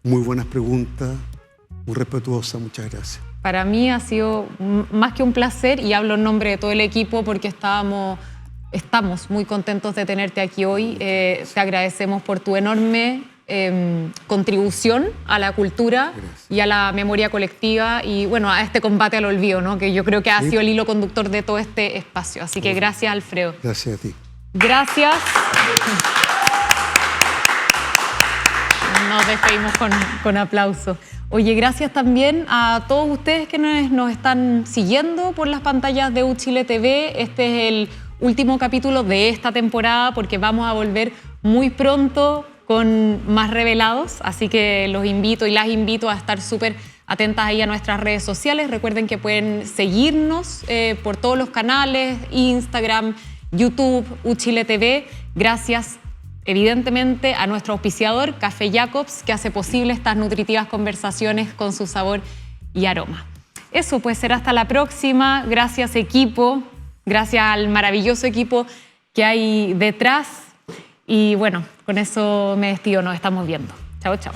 B: Muy buenas preguntas, muy respetuosa, muchas gracias.
A: Para mí ha sido más que un placer y hablo en nombre de todo el equipo porque estamos muy contentos de tenerte aquí hoy. Te agradecemos por tu enorme contribución a la cultura y a la memoria colectiva y bueno, a este combate al olvido, ¿no? Que yo creo que ha sido el hilo conductor de todo este espacio. Así que gracias, Alfredo.
B: Gracias a ti.
A: Gracias. Nos despedimos con aplausos. Oye, gracias también a todos ustedes que nos están siguiendo por las pantallas de UChile TV. Este es el último capítulo de esta temporada porque vamos a volver muy pronto con más revelados, así que los invito y las invito a estar súper atentas ahí a nuestras redes sociales. Recuerden que pueden seguirnos por todos los canales, Instagram, YouTube, UChile TV. Gracias evidentemente a nuestro auspiciador, Café Jacobs, que hace posible estas nutritivas conversaciones con su sabor y aroma. Eso pues será hasta la próxima. Gracias equipo, gracias al maravilloso equipo que hay detrás. Y bueno, con eso me despido, nos estamos viendo. Chao, chao.